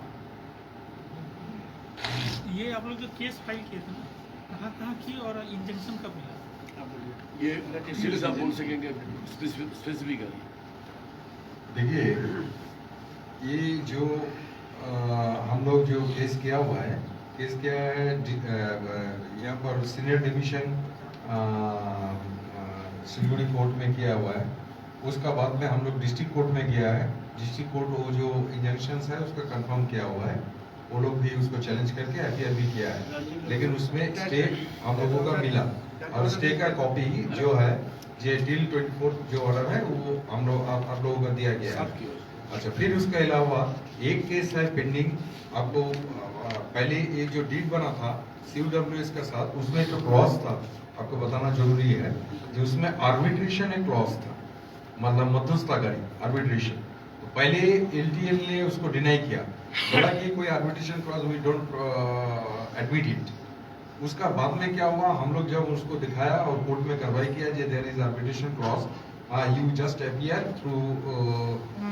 ये आप लोग जो केस फाइल किए थे ना, कहाँ की और इंजेक्शन कब मिला? ये सीधे आप बोल सकेंगे स्पेसिफिकली? देखिए, ये जो हम लोग जो केस किया हुआ है, यहाँ पर सीनियर डिवीजन सिलीगुड़ी कोर्ट में किया हुआ है। उसका बाद में हम लोग डिस्ट्रिक्ट कोर्ट में किया है। डिस्ट्रिक्ट कोर्ट वो जो इंजंक्शंस है उसका कंफर्म किया हुआ है। वो लोग भी उसको चैलेंज करके FIR भी किया है, लेकिन उसमें स्टे हम लोगों का मिला। और स्टे का कॉपी जो है ये टिल 24 जो ऑर्डर है वो हम लोग आप लोगों को दिया गया है। अच्छा, फिर उसके अलावा एक केस है पेंडिंग। आपको पहले ये जो डीड बना था COWS के साथ, उसमें जो क्लॉज था आपको बताना जरूरी है जो उसमें आर्बिट्रेशन एक क्लॉज था, मतलब मध्यस्थताकारी आर्बिट्रेशन। तो पहले LTL ने उसको डिनाई किया, बोला कि कोई arbitration clause we don't admit it. उसका बाद में क्या हुआ, हम लोग जब उसको दिखाया और कोर्ट में कार्रवाई किया जे there is arbitration clause, you just appear through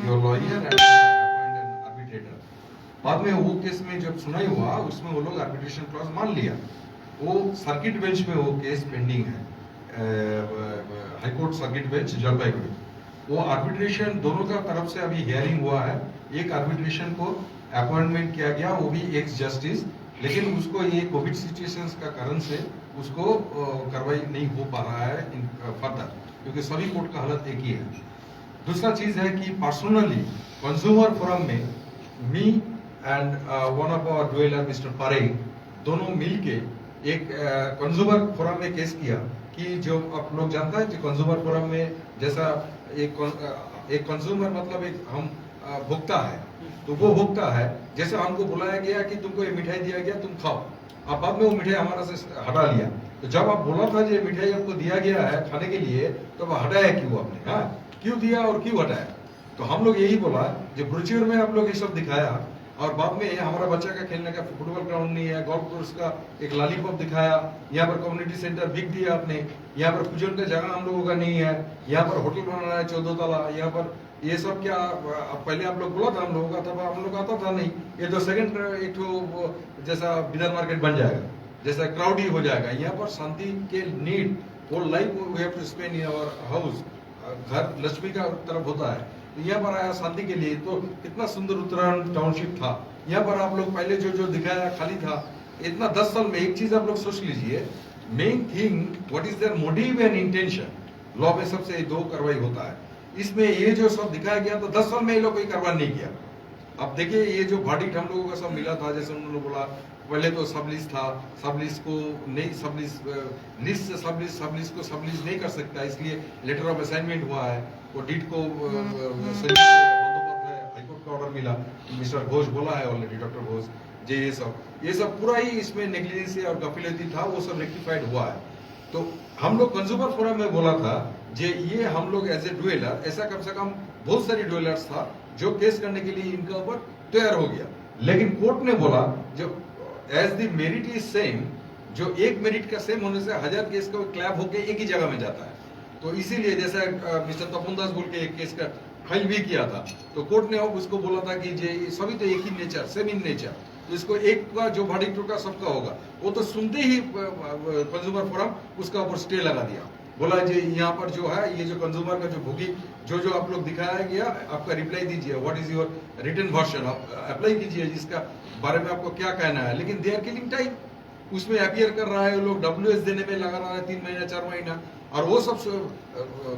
your lawyer and appoint an arbitrator. बाद में वो केस में जब सुनाई हुआ उसमें वो लोग आर्बिट्रेशन क्लॉज मान लिया। वो सर्किट बेंच में वो केस पेंडिंग है, high court circuit bench Jalpaiguri. वो आर्बिट्रेशन दोनों का तरफ से अभी हियरिंग हुआ है। एक आर्बिट्रेशन को अपॉइंटमेंट किया गया, वो भी एक्स जस्टिस, लेकिन उसको ये कोविड सिचुएशंस का कारण से उसको कार्रवाई नहीं हो पा रहा है फर्दर, क्योंकि सभी कोर्ट का हालत एक ही है। दूसरा चीज है कि पर्सनली कंज्यूमर फोरम में me and one of our dweller mister Parekh दोनों मिलके एक कंज्यूमर फोरम में केस किया कि जो आप लोग जानता है कि कंज्यूमर फोरम में जैसा एक कंज्यूमर मतलब एक हम भुगता है, तो वो भुगता है जैसे हमको बुलाया गया कि तुमको ये मिठाई दिया गया तुम खाओ, अब बाद में वो मिठाई हमारा से हटा लिया। तो जब आप बोला था ये मिठाई आपको दिया गया है खाने के लिए, तो अब हटाया क्यों आपने? हाँ, क्यों दिया और क्यों हटाया? तो हम लोग यही बोला जो ब्रोचर में आप लोग ये सब दिखाया और बाद में हमारा बच्चा का खेलने का फुटबॉल ग्राउंड नहीं है, गोल्फ कोर्स का एक लॉलीपॉप दिखाया, यहाँ पर कम्युनिटी सेंटर बिक दिया आपने, यहाँ पर पूजन का जगह हम लोगों का नहीं है, यहाँ पर होटल बना रहा है 14 ताला, यहाँ पर ये सब क्या पहले आप लोग बोला था हम लोगों का, तब हम लोग आता था नहीं। ये तो सेकंड एक तो जैसा बिदर मार्केट बन जाएगा, जैसा क्राउडी हो जाएगा। यहाँ पर शांति के need whole life we have to spend in our house, घर लक्ष्मी का तरफ होता है, यहाँ पर आया शांति के लिए। तो कितना सुंदर उत्तरायण टाउनशिप था, यहाँ पर आप लोग पहले जो दिखाया खाली था। इतना 10 साल में एक चीज आप लोग सोच लीजिए, main thing what is their motive and intention. Law में सबसे 2 कार्रवाई होता है, इसमें ये जो सब दिखाया गया तो 10 साल में ये लोग कोई कार्रवाई नहीं किया। अब देखिए ये जो वर्डिक्ट हम लोगों का सब मिला था, जैसे उन्होंने बोला पहले तो सबलिस था, सबलिस को नहीं, सबलिस लिस्ट से सबलिस को सबलिस नहीं कर सकता, इसलिए लेटर ऑफ असाइनमेंट हुआ है। वो डीड को हाईकोर्ट का ऑर्डर मिला, मिस्टर घोष बोला है ऑलरेडी, डॉक्टर घोष जे ये सब पूरा ही इसमें नेग्लिजेंसी और गफिलती था, वो सब रेक्टिफाइड हुआ है। तो हम लोग कंज्यूमर फोरम में बोला था जे ये हम लोग एज ए डुएलर, ऐसा कम से कम बहुत सारी डुएलर्स था जो केस करने के लिए इनका ऊपर तैयार हो गया, लेकिन कोर्ट ने बोला जो as the merit is same, जो एक मेरिट का सेम होने से 1000 केस का क्लैब होके एक ही जगह में जाता है। तो इसीलिए जैसा मिस्टर तपन दास बोल के एक केस का फाइल भी किया था, तो कोर्ट ने अब उसको बोला था कि जे सभी तो एक ही नेचर, सेम इन नेचर, तो इसको एक का जो वर्डिक्ट का सबका होगा। वो तो सुनते ही कंज्यूमर फोरम उसका ऊपर स्टे लगा दिया, बोला जी यहाँ पर जो है ये जो कंज्यूमर का जो भोगी जो आप लोग दिखाया गया, आपका रिप्लाई दीजिए, what is your written version, आप अप्लाई कीजिए जिसका बारे में आपको क्या कहना है। लेकिन दे आर किलिंग टाइम, उसमें अपीयर कर रहा है लोग, WS देने में लगा रहा है 3 महीना 4 महीना, और वो सब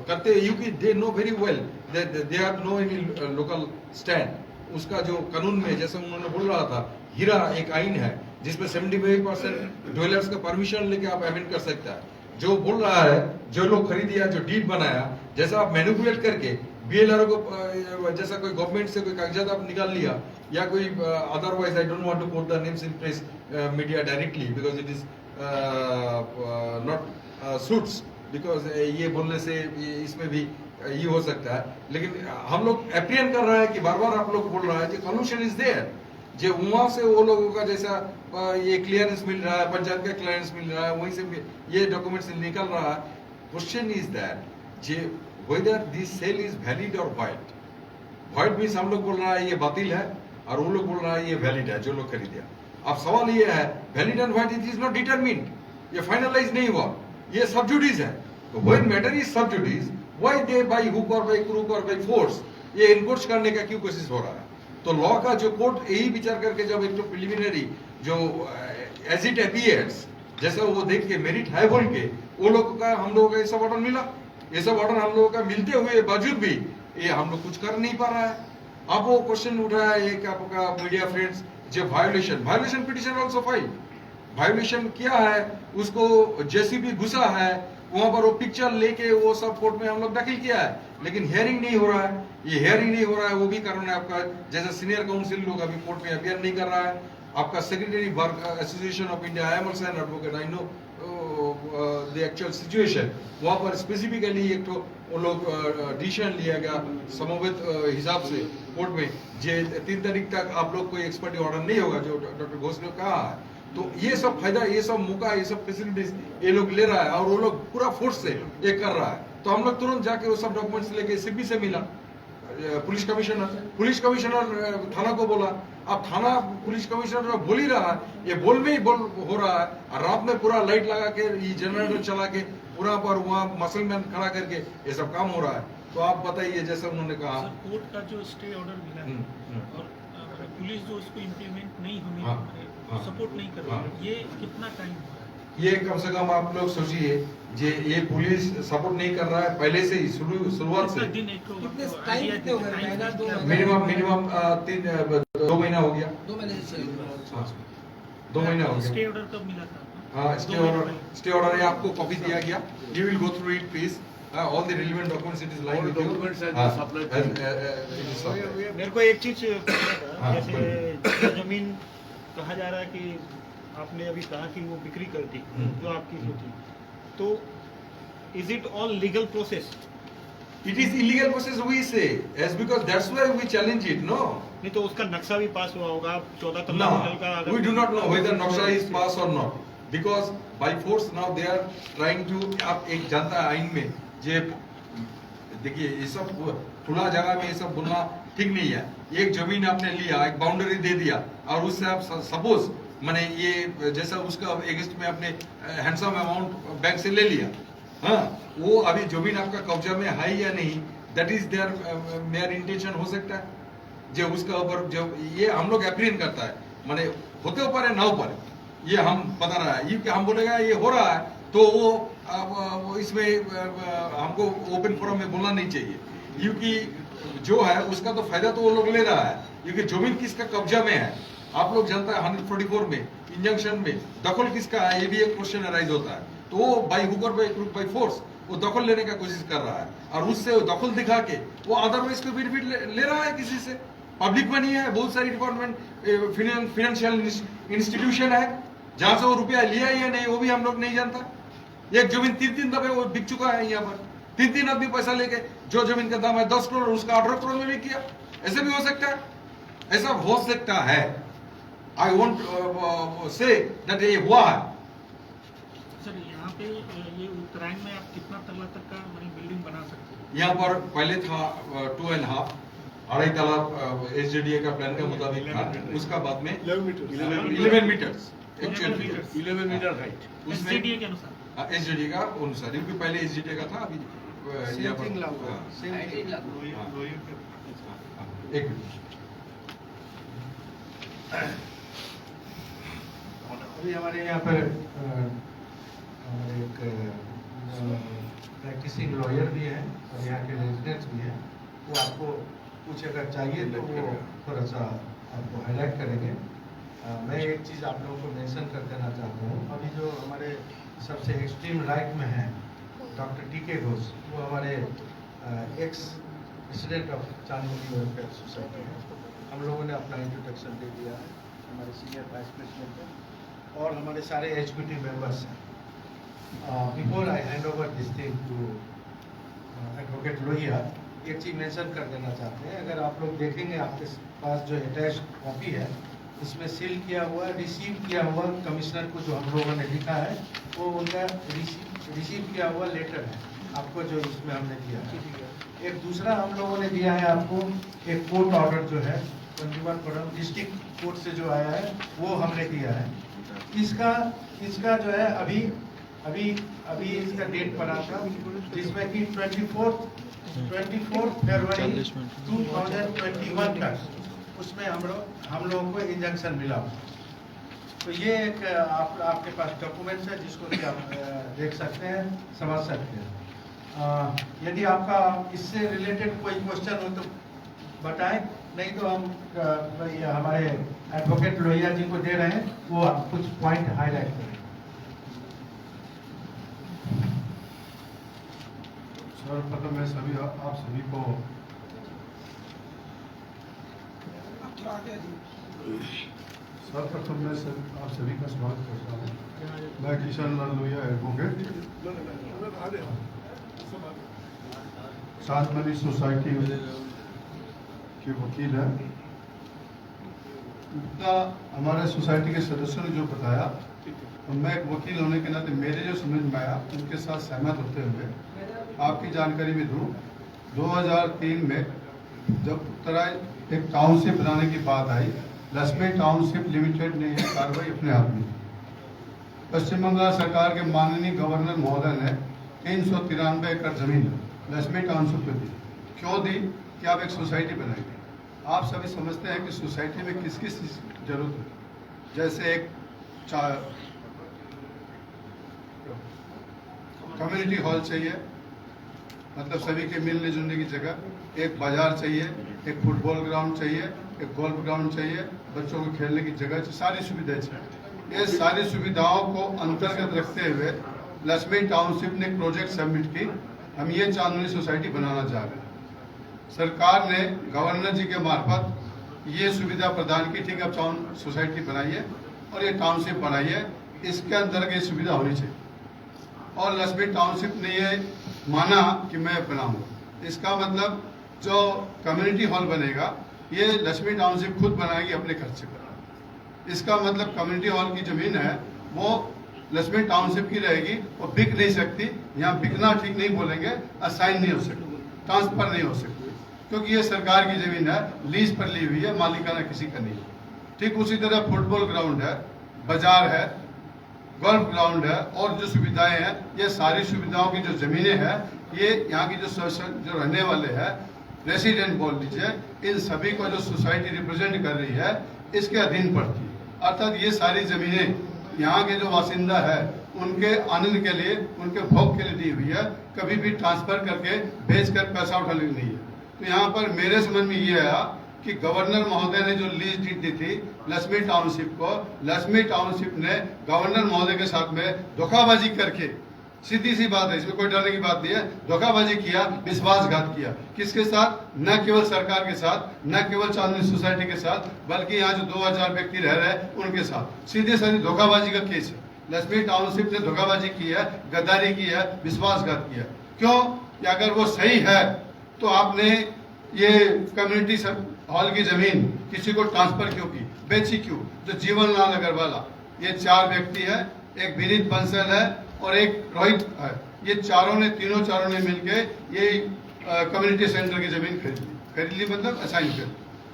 करते UP they know very well, they have no any local stand. उसका जो कानून में जैसे उन्होंने बोल रहा था, हीरा एक आइन है जिसमें 75% डुएलर्स का परमिशन लेके आप अमेंड कर सकता है। जो बोल रहा है जो लोग खरीदिया, जो डीड बनाया, जैसा आप मैनिपुलेट करके BLR को जैसा कोई गवर्नमेंट से कोई कागजात आप निकाल लिया, या कोई otherwise I don't want to quote the names in press media directly because it is not suits, because ये बोलने से इसमें भी ये हो सकता है। लेकिन हम लोग एप्रियन कर रहा है कि बार बार आप लोग बोल रहा है कि कॉल्यूशन इज देयर, जो वहां से वो लोगों का जैसा ये क्लियरेंस मिल रहा है, पंचायत का क्लियरेंस मिल रहा है, वहीं से ये डॉक्यूमेंट्स निकल रहा है। Question is that J whether this sale is valid or void. Void means हम लोग बोल रहा है ये बातिल है, और वो लोग बोल रहा है ये वैलिड है जो लोग खरीदे। अब सवाल ये है valid and void is not determined, ये फाइनलाइज नहीं हुआ, ये सब जुडिस है। तो when matter is sub judice, why they by hook or by crook or by force ये इनकोर्स करने का क्यों कोशिश हो रहा है? तो लॉ का जो कोर्ट यही विचार करके जब एक तो प्रिलिमिनरी जो एज इट अपीयर्स जैसा वो देख के मेरिट है बोल के वो लोगों का हम लोगों का ये सब ऑर्डर मिला, ये सब ऑर्डर हम लोगों का मिलते हुए बावजूद भी ये हम लोग कुछ कर नहीं पा रहा है। अब वो क्वेश्चन उठाया एक आपका मीडिया फ्रेंड्स जो violation petition also file, violation किया है, उसको जेसीबी घुसा है, वहां पर वो पिक्चर लेके वो सब कोर्ट में हम लोग दाखिल किया है, लेकिन हियरिंग नहीं हो रहा है। ये हियरिंग नहीं हो रहा है, वो भी कारण है आपका, जैसे सीनियर काउंसिल लोग अभी कोर्ट में अपियर नहीं कर रहा है। आपका secretary work association of India, I am also an advocate, I know the actual situation. वहां पर स्पेसिफिकली एक तो वो लोग डिसीजन लिया गया समवेत हिसाब से कोर्ट में, जे 3 तारीख तक आप लोग कोई एक्सपर्टी ऑर्डर नहीं होगा, जो डॉक्टर घोष ने कहा है। तो ये सब फायदा, ये सब मौका, ये सब फैसिलिटीज ये लोग ले रहा है और वो लोग पूरा फोर्स से ये कर रहा है। तो हम लोग तुरंत जाके वो सब डॉक्यूमेंट्स लेके सीपी से मिला, पुलिस कमिश्नर थाना को बोला। अब थाना पुलिस कमिश्नर बोल ही रहा है, ये बोल में ही बोल हो रहा है, और रात में पूरा लाइट लगा के, ये जनरेटर चला के पूरा पर वहाँ मसलमैन खड़ा करके ये सब काम हो रहा है। तो आप बताइए, जैसे उन्होंने कहा सर, कोर्ट का जो स्टे ऑर्डर मिला है और पुलिस जो उसको इम्प्लीमेंट नहीं होने सपोर्ट नहीं कर रही है, ये कितना टाइम हुआ है? ये कम से कम आप लोग सोचिए, ये पुलिस सपोर्ट नहीं कर रहा है पहले से ही, शुरुआत से। कितने टाइम कितने हो गए? महीना, 2 मिनिमम 2 महीना हो गया। 2 महीने से 2 महीना हो गया। स्टे ऑर्डर कब मिला था? हाँ, स्टे ऑर्डर है, आपको कॉपी दिया गया। You will go through it please. All the relevant documents it is lying with you. documents have been supplied to it is supplied. मेरे को एक चीज पूछना था, हाँ, जैसे जमीन कहा जा रहा है कि आपने अभी कहा कि वो बिक्री कर दी जो आपकी जो थी, तो is it all legal process? It is illegal process we say, as because that's why we challenge it. No, नहीं तो उसका नक्शा भी पास हुआ होगा 14 तल्ला होटल का? no, we do not know whether Naksha is passed or not, because by force now they are trying to. आप एक जनता आइन में जे देखिए, ये सब खुला जगह में ये सब बोलना ठीक नहीं है। एक जमीन आपने लिया, एक बाउंड्री दे दिया, और उससे आप सपोज माने ये जैसा उसका एगेंस्ट में आपने हैंडसम अमाउंट बैंक से ले लिया, हाँ, वो अभी जमीन आपका कब्जा में है या नहीं, that is their mere intention हो सकता है। जो उसका ऊपर जो ये हम लोग एप्रीहेंड करता है, माने होते ऊपर है ना ऊपर, ये हम बता रहा है। ये हम बोलेगा ये हो रहा है, तो वो इसमें हमको ओपन फोरम में बोलना नहीं चाहिए, क्योंकि जो है उसका तो फायदा तो वो लोग ले रहा है, क्योंकि जमीन किसका कब्जा में है। आप लोग जानता है 144 में इंजंक्शन में दखल किसका है, ये भी एक क्वेश्चन अराइज होता है। तो वो बाई हुक और बाई फोर्स वो दखल लेने का कोशिश कर रहा है, और उससे दखल दिखा के वो अदरवाइज को बेनिफिट ले रहा है किसी से। पब्लिक मनी है, बहुत सारी डिपार्टमेंट फिनेंशियल इंस्टीट्यूशन है, जहां से वो रुपया लिया या नहीं वो भी हम लोग नहीं जानता। एक जमीन 3 दफे वो बिक चुका है यहाँ पर, 3 आदमी पैसा लेके, जो जमीन का दाम है 10 करोड़ उसका 18 करोड़ में भी किया। ऐसे भी हो सकता है, ऐसा हो सकता है। आई वॉन्ट से दैट ये हुआ है। सर, यहाँ पे ये उत्तरायण में आप कितना तल्ला तक का बिल्डिंग बना सकते हैं? यहाँ पर पहले था 2.5 2.5 तला SJDA का प्लान के मुताबिक था, उसका बाद में 11 मीटर्स एक्चुअली 11 मीटर हाइट उसमें SJDA के अनुसार SJDA का अनुसार, क्योंकि पहले SJDA का था, अभी यहाँ पर एक मिनट। अभी हमारे यहाँ पर हमारे एक प्रैक्टिसिंग लॉयर भी हैं और यहाँ के रेजिडेंट्स भी हैं, वो आपको कुछ अगर चाहिए तो वो थोड़ा सा आपको हाईलाइट करेंगे। मैं एक चीज़ आप लोगों को मेंशन कर देना चाहता हूँ। अभी जो हमारे सबसे एक्सट्रीम राइट में हैं डॉक्टर DK घोष, वो हमारे ex president of Chandni welfare society है। हम लोगों ने अपना इंट्रोडक्शन दे दिया है, हमारे सीनियर वाइस प्रेसिडेंट है और हमारे सारे एग्जीक्यूटिव मेंबर्स हैं। Before I hand over this thing to advocate Lohia, एक चीज़ मेंशन कर देना चाहते हैं। अगर आप लोग देखेंगे आपके पास जो अटैच कॉपी है, इसमें सील किया हुआ, रिसीव किया हुआ कमिश्नर को जो हम लोगों ने लिखा है, वो उनका रिसीव किया हुआ लेटर है आपको, जो इसमें हमने दिया है। एक दूसरा हम लोगों ने दिया है आपको एक कोर्ट ऑर्डर जो है कंज्यूमर डिस्ट्रिक्ट कोर्ट से जो आया है, वो हमने दिया है। इसका जो है अभी इसका डेट पड़ा था, जिसमें कि 24 फरवरी 2021 तक उसमें हम लोगों को इंजंक्शन मिला। तो ये एक आपके पास डॉक्यूमेंट्स है, जिसको कि आप देख सकते हैं, समझ सकते हैं। यदि आपका इससे रिलेटेड कोई क्वेश्चन हो तो बताएं। नहीं तो हम ये हमारे एडवोकेट लोहिया जी को दे रहे हैं, वो कुछ पॉइंट हाईलाइट करें। सर्वप्रथम मैं आप सभी को आप सभी का स्वागत करता हूँ। मैं किशन लाल लोहिया एडवोकेट चांदमणि सोसाइटी के वकील है। इतना हमारे सोसाइटी के सदस्यों ने जो बताया, तो मैं एक वकील होने के नाते मेरे जो समझ में आया उनके साथ सहमत होते हुए आपकी जानकारी में दूं। 2003 में जब उत्तराय एक टाउनशिप बनाने की बात आई, लक्ष्मी टाउनशिप लिमिटेड ने यह कार्रवाई अपने हाथ में ली। पश्चिम बंगाल सरकार के माननीय गवर्नर महोदय ने 393 एकड़ जमीन लक्ष्मी टाउनशिप को दी। क्यों दी? कि आप एक सोसाइटी बनाएंगे। आप सभी समझते हैं कि सोसाइटी में किस किस जरूरत है। जैसे एक कम्युनिटी हॉल चाहिए, मतलब सभी के मिलने जुलने की जगह, एक बाजार चाहिए, एक फुटबॉल ग्राउंड चाहिए, एक गोल्फ ग्राउंड चाहिए, बच्चों को खेलने की जगह चाहिए, सारी सुविधाएं चाहिए। ये सारी सुविधाओं को अंतर्गत रखते हुए लक्ष्मी टाउनशिप ने एक प्रोजेक्ट सबमिट की। हम ये चांदनी सोसाइटी बनाना चाह रहे हैं। सरकार ने गवर्नर जी के मार्फत ये सुविधा प्रदान की, ठीक है, अब सोसाइटी बनाइए और ये टाउनशिप बनाइए, इसके अंदर ये सुविधा होनी चाहिए। और लक्ष्मी टाउनशिप ने ये माना कि मैं बनाऊंगा। इसका मतलब जो कम्युनिटी हॉल बनेगा ये लक्ष्मी टाउनशिप खुद बनाएगी अपने खर्चे पर। इसका मतलब कम्युनिटी हॉल की जमीन है वो लक्ष्मी टाउनशिप की रहेगी और बिक नहीं सकती। यहाँ बिकना ठीक नहीं बोलेंगे, असाइन नहीं हो सकती, ट्रांसफर नहीं हो सकती, क्योंकि ये सरकार की जमीन है, लीज पर ली हुई है, मालिकाना किसी का नहीं है। ठीक उसी तरह फुटबॉल ग्राउंड है, बाजार है, गोल्फ ग्राउंड है और जो सुविधाएं हैं, ये सारी सुविधाओं की जो जमीनें हैं, ये यहाँ की जो रहने वाले हैं, रेसिडेंट बोल लीजिए, इन सभी को जो सोसाइटी रिप्रेजेंट कर रही है इसके अधीन पड़ती है। अर्थात ये सारी जमीनें यहाँ के जो बासिंदा है उनके आनंद के लिए, उनके भोग के लिए दी हुई है, कभी भी ट्रांसफर करके बेचकर पैसा उठाने की नहीं है। तो यहाँ पर मेरे समझ में ये आया कि गवर्नर महोदय ने जो लीज डीड दी थी लक्ष्मी टाउनशिप को, लक्ष्मी टाउनशिप ने गवर्नर महोदय के साथ में धोखाबाजी करके, सीधी सी बात है, इसमें कोई डरने की बात नहीं है, धोखाबाजी किया, विश्वासघात किया। किसके साथ? न केवल सरकार के साथ, न केवल चांदनी सोसाइटी के साथ, बल्कि यहाँ जो 2000 व्यक्ति रह रहे हैं उनके साथ सीधे सीधे धोखाबाजी का केस है। लक्ष्मी टाउनशिप ने धोखाबाजी की है, गद्दारी की है, विश्वासघात किया। क्यों? कि अगर वो सही है तो आपने ये कम्युनिटी हॉल की जमीन किसी को ट्रांसफर क्यों की, बेची क्यों? जो जीवनलाल अग्रवाला, ये 4 व्यक्ति है, एक विनीत बंसल है और एक रोहित है, ये तीनों चारों ने मिलके ये कम्युनिटी सेंटर की जमीन खरीद ली, मतलब असाइन कर ली,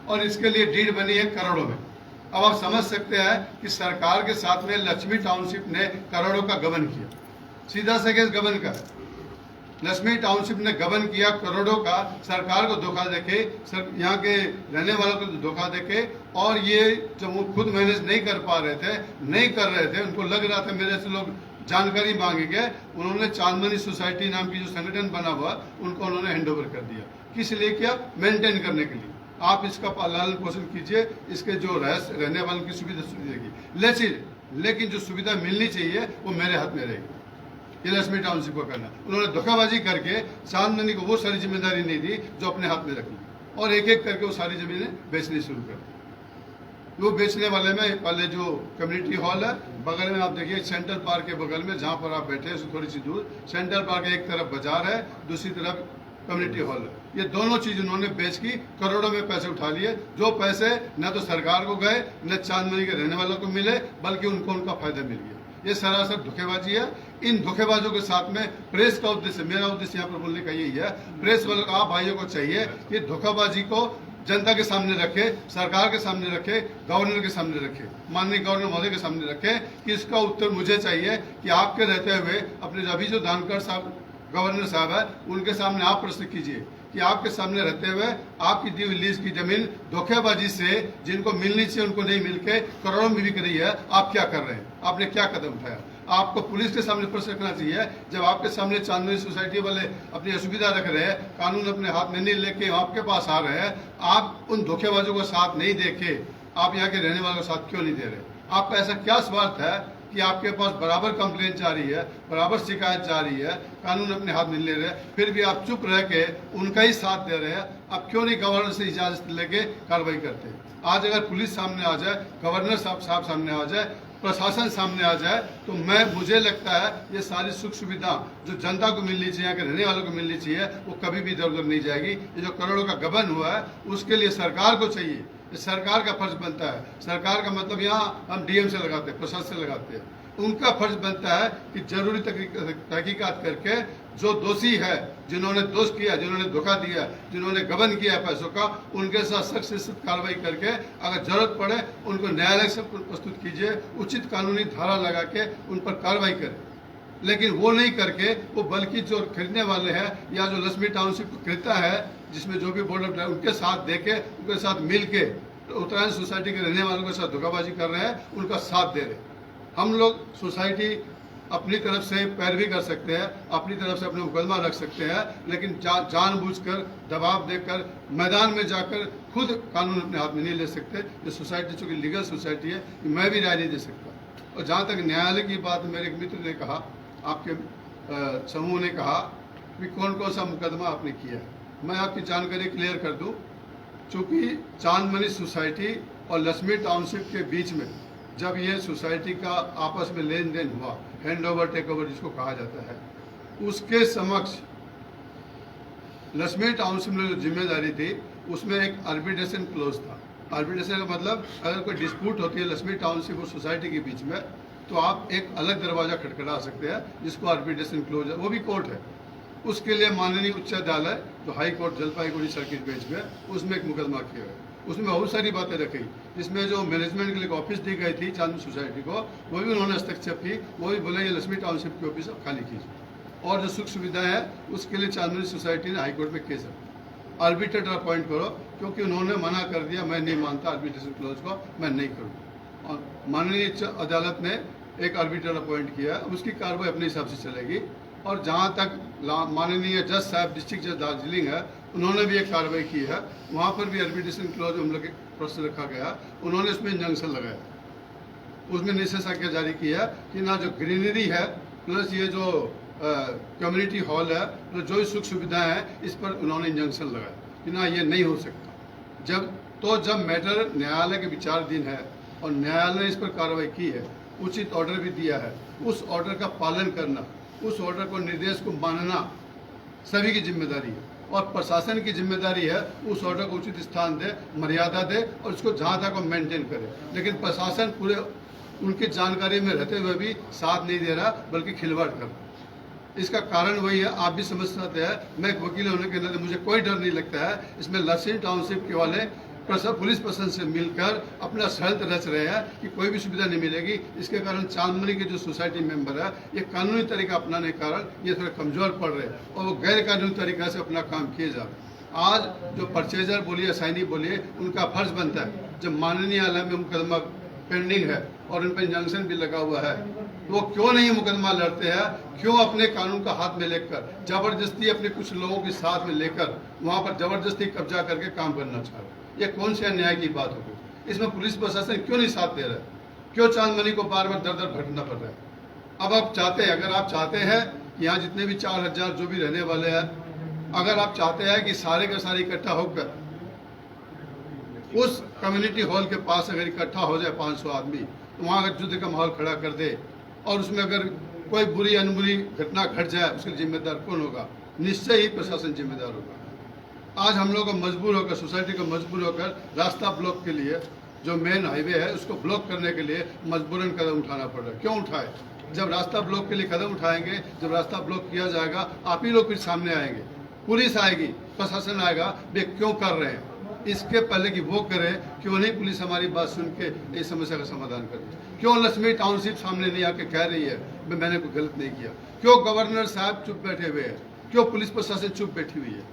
और इसके लिए डीड बनी है करोड़ों में। अब आप समझ सकते हैं कि सरकार के साथ में लक्ष्मी टाउनशिप ने करोड़ों का गबन किया, सीधा सा केस गबन का। लक्ष्मी टाउनशिप ने गबन किया करोड़ों का, सरकार को धोखा देके, यहाँ के रहने वालों को धोखा देके, और ये जो वो खुद मैनेज नहीं कर पा रहे थे, नहीं कर रहे थे, उनको लग रहा था मेरे से लोग जानकारी मांगेंगे, उन्होंने चांदमणि सोसाइटी नाम की जो संगठन बना हुआ उनको उन्होंने हैंड ओवर कर दिया। किस लिए किया? मेंटेन करने के लिए। आप इसका पालन पोषण कीजिए, इसके जो रहने वालों की सुविधा देगी, लेकिन जो सुविधा मिलनी चाहिए वो मेरे हाथ में रहेगी। ये लक्ष्मी टाउनशिप को करना, उन्होंने धोखाबाजी करके चांदमणि को वो सारी जिम्मेदारी नहीं दी जो अपने हाथ में रखी, और एक एक करके वो सारी जमीनें बेचनी शुरू कर दी। वो बेचने वाले में पहले जो कम्युनिटी हॉल है, बगल में आप देखिए सेंट्रल पार्क के बगल में जहाँ पर आप बैठे हैं उससे थोड़ी सी दूर सेंट्रल पार्क के एक तरफ बाजार है, दूसरी तरफ कम्युनिटी हॉल है। ये दोनों चीज उन्होंने बेच की, करोड़ों में पैसे उठा लिए, जो पैसे न तो सरकार को गए न चांदमणि के रहने वालों को मिले, बल्कि उनको उनका फायदा मिल गया। ये सरासर धोखेबाजी है। इन धोखेबाजों के साथ में प्रेस का उद्देश्य, मेरा उद्देश्य यहाँ पर बोलने का यही है, प्रेस वालों को, आप भाइयों को चाहिए कि धोखाबाजी को जनता के सामने रखे, सरकार के सामने रखे, गवर्नर के सामने रखे, माननीय गवर्नर महोदय के सामने रखे कि इसका उत्तर मुझे चाहिए कि आपके रहते हुए अपने अभी जो धानकर साहब गवर्नर साहब है उनके सामने आप प्रश्न कीजिए कि आपके सामने रहते हुए आपकी दी हुई लीज की जमीन धोखेबाजी से जिनको मिलनी चाहिए उनको नहीं मिलके करोड़ों में बिक रही है, आप क्या कर रहे हैं? आपने क्या कदम उठाया? आपको पुलिस के सामने प्रश्न रखना चाहिए। जब आपके सामने चांदनी सोसाइटी वाले अपनी असुविधा रख रहे हैं, कानून अपने हाथ में नहीं लेके आपके पास आ रहे हैं, आप उन धोखेबाजों को साथ नहीं देके आप यहाँ के रहने वालों का साथ क्यों नहीं दे रहे? आपका ऐसा क्या स्वार्थ है कि आपके पास बराबर कंप्लेंट जा रही है, बराबर शिकायत जा रही है, कानून अपने हाथ में ले रहे हैं, फिर भी आप चुप रह के उनका ही साथ दे रहे हैं? आप क्यों नहीं गवर्नर से इजाजत लेके कार्रवाई करते? आज अगर पुलिस सामने आ जाए, गवर्नर साहब सामने आ जाए, प्रशासन सामने आ जाए, तो मुझे लगता है ये सारी सुख सुविधा जो जनता को मिलनी चाहिए, यहाँ के रहने वालों को मिलनी चाहिए, वो कभी भी इधर उधर नहीं जाएगी। ये जो करोड़ों का गबन हुआ है, उसके लिए सरकार को चाहिए, सरकार का फर्ज बनता है। सरकार का मतलब यहाँ हम डीएम से लगाते हैं, प्रशासन से लगाते हैं, उनका फर्ज बनता है कि जरूरी तहकीकात करके जो दोषी है, जिन्होंने दोष किया, जिन्होंने धोखा दिया, जिन्होंने गबन किया पैसों का, उनके साथ सख्त से सख्त कार्रवाई करके अगर जरूरत पड़े उनको न्यायालय से प्रस्तुत कीजिए, उचित कानूनी धारा लगा के उन पर कार्रवाई करें। लेकिन वो नहीं करके वो बल्कि जो खरीदने वाले हैं या जो लक्ष्मी टाउनशिप को खरीदता है, जिसमें जो भी बोर्ड ऑफ उनके साथ देके, उनके साथ मिल के उत्तरायण सोसाइटी के रहने वालों के साथ धोखाबाजी कर रहे हैं, उनका साथ दे रहे हैं। हम लोग सोसाइटी अपनी तरफ से पैरवी कर सकते हैं, अपनी तरफ से अपना मुकदमा रख सकते हैं, लेकिन जानबूझकर दबाव देकर मैदान में जाकर खुद कानून अपने हाथ में नहीं ले सकते। ये सोसाइटी चूँकि लीगल सोसाइटी है, मैं भी राय नहीं दे सकता। और जहाँ तक न्यायालय की बात, मेरे एक मित्र ने कहा, आपके समूह ने कहा कि कौन कौन सा मुकदमा आपने किया है, मैं आपकी जानकारी क्लियर कर दूं। चूँकि चांदमणि सोसाइटी और लक्ष्मी टाउनशिप के बीच में जब ये सोसाइटी का आपस में लेन देन हुआ, हैंड ओवर टेक ओवर जिसको कहा जाता है, उसके समक्ष लक्ष्मी टाउनशिप में जो जिम्मेदारी थी उसमें एक आर्बिट्रेशन क्लोज था। आर्बिट्रेशन का मतलब अगर कोई डिस्प्यूट होती है लक्ष्मी टाउनशिप और सोसाइटी के बीच में, तो आप एक अलग दरवाजा खटखटा सकते हैं जिसको आर्बिट्रेशन क्लोज है, वो भी कोर्ट है। उसके लिए माननीय उच्च न्यायालय जो high court Jalpaiguri circuit bench में, उसमें एक मुकदमा किया है। उसमें बहुत सारी बातें रखी, जिसमें जो मैनेजमेंट के लिए ऑफिस दी गई थी चांदनी सोसाइटी को, वो भी उन्होंने हस्तक्षेप की, वो भी बोले ये लक्ष्मी टाउनशिप की ऑफिस खाली कीजिए, और जो सुख सुविधा है उसके लिए चांदनी सोसाइटी ने हाईकोर्ट में केस आर्बिट्रेटर अपॉइंट करो, क्योंकि उन्होंने मना कर दिया, मैं नहीं मानता आर्बिट्रेशन क्लोज को, मैं नहीं करूँगा। और माननीय अदालत ने एक आर्बिट्रेटर अपॉइंट किया, उसकी कार्रवाई अपने हिसाब से चलेगी। और जहाँ तक माननीय जज साहब, डिस्ट्रिक्ट जज दार्जिलिंग है, उन्होंने भी एक कार्रवाई की है, वहाँ पर भी आर्बिट्रेशन क्लॉज हम लोग प्रश्न रखा गया, उन्होंने उसमें इंजंक्शन लगाया, उसमें निषेधाज्ञा जारी किया कि ना जो ग्रीनरी है प्लस ये जो कम्युनिटी हॉल है, तो जो सुख सुविधाएं हैं, इस पर उन्होंने इंजंक्शन लगाया कि ना ये नहीं हो सकता। जब मैटर न्यायालय के विचाराधीन है और न्यायालय ने इस पर कार्रवाई की है, उचित ऑर्डर भी दिया है, उस ऑर्डर का पालन करना, उस ऑर्डर को, निर्देश को मानना सभी की जिम्मेदारी है, और प्रशासन की जिम्मेदारी है उस ऑर्डर को उचित स्थान दे, मर्यादा दे और उसको जहाँ तक मेंटेन करे। लेकिन प्रशासन पूरे उनकी जानकारी में रहते हुए भी साथ नहीं दे रहा, बल्कि खिलवाड़ कर रहा। इसका कारण वही है, आप भी समझ सकते हैं, मैं एक वकील होने के नाते मुझे कोई डर नहीं लगता है। इसमें लक्ष्मी टाउनशिप के वाले पुलिस प्रशासन से मिलकर अपना षड्यंत्र रच रहे हैं कि कोई भी सुविधा नहीं मिलेगी। इसके कारण चांदमणि के जो सोसाइटी मेंबर है, ये कानूनी तरीका अपनाने के कारण ये थोड़े कमजोर पड़ रहे हैं और वो गैर कानूनी तरीका से अपना काम किए जा रहे हैं। आज जो परचेजर बोलिए, असाइनी बोलिए, उनका फर्ज बनता है, जब माननीय न्यायालय में मुकदमा पेंडिंग है और उन पर इंजंक्शन भी लगा हुआ है, तो वो क्यों नहीं मुकदमा लड़ते हैं? क्यों अपने कानून का हाथ में लेकर जबरदस्ती अपने कुछ लोगों के साथ में लेकर वहाँ पर जबरदस्ती कब्जा करके काम करना चाह रहे हैं? ये कौन से अन्याय की बात होगी? इसमें पुलिस प्रशासन क्यों नहीं साथ दे रहा है? क्यों चांदमणि को बार बार दर दर भटकना पड़ रहा है? अब आप चाहते हैं, अगर आप चाहते हैं कि यहाँ जितने भी 4000 जो भी रहने वाले हैं, अगर आप चाहते हैं कि सारे का सारे इकट्ठा होकर उस कम्युनिटी हॉल के पास अगर इकट्ठा हो जाए 500 आदमी, तो वहाँ अगर युद्ध का माहौल खड़ा कर दे और उसमें अगर कोई बुरी अनबुरी घटना घट जाए, उसके लिए जिम्मेदार कौन होगा? निश्चय ही प्रशासन जिम्मेदार होगा। आज हम लोग को मजबूर होकर, सोसाइटी को मजबूर होकर रास्ता ब्लॉक के लिए, जो मेन हाईवे है उसको ब्लॉक करने के लिए मजबूरन कदम उठाना पड़ रहा है। क्यों उठाए? जब रास्ता ब्लॉक के लिए कदम उठाएंगे, जब रास्ता ब्लॉक किया जाएगा, आप ही लोग फिर सामने आएंगे, पुलिस आएगी, प्रशासन आएगा, वे क्यों कर रहे हैं? इसके पहले कि वो करें, क्यों नहीं पुलिस हमारी बात सुन के इस समस्या का समाधान करे? क्यों लक्ष्मी टाउनशिप सामने नहीं आके कह रही है मैंने कोई गलत नहीं किया? क्यों गवर्नर साहब चुप बैठे हुए हैं? क्यों पुलिस प्रशासन चुप बैठी हुई है?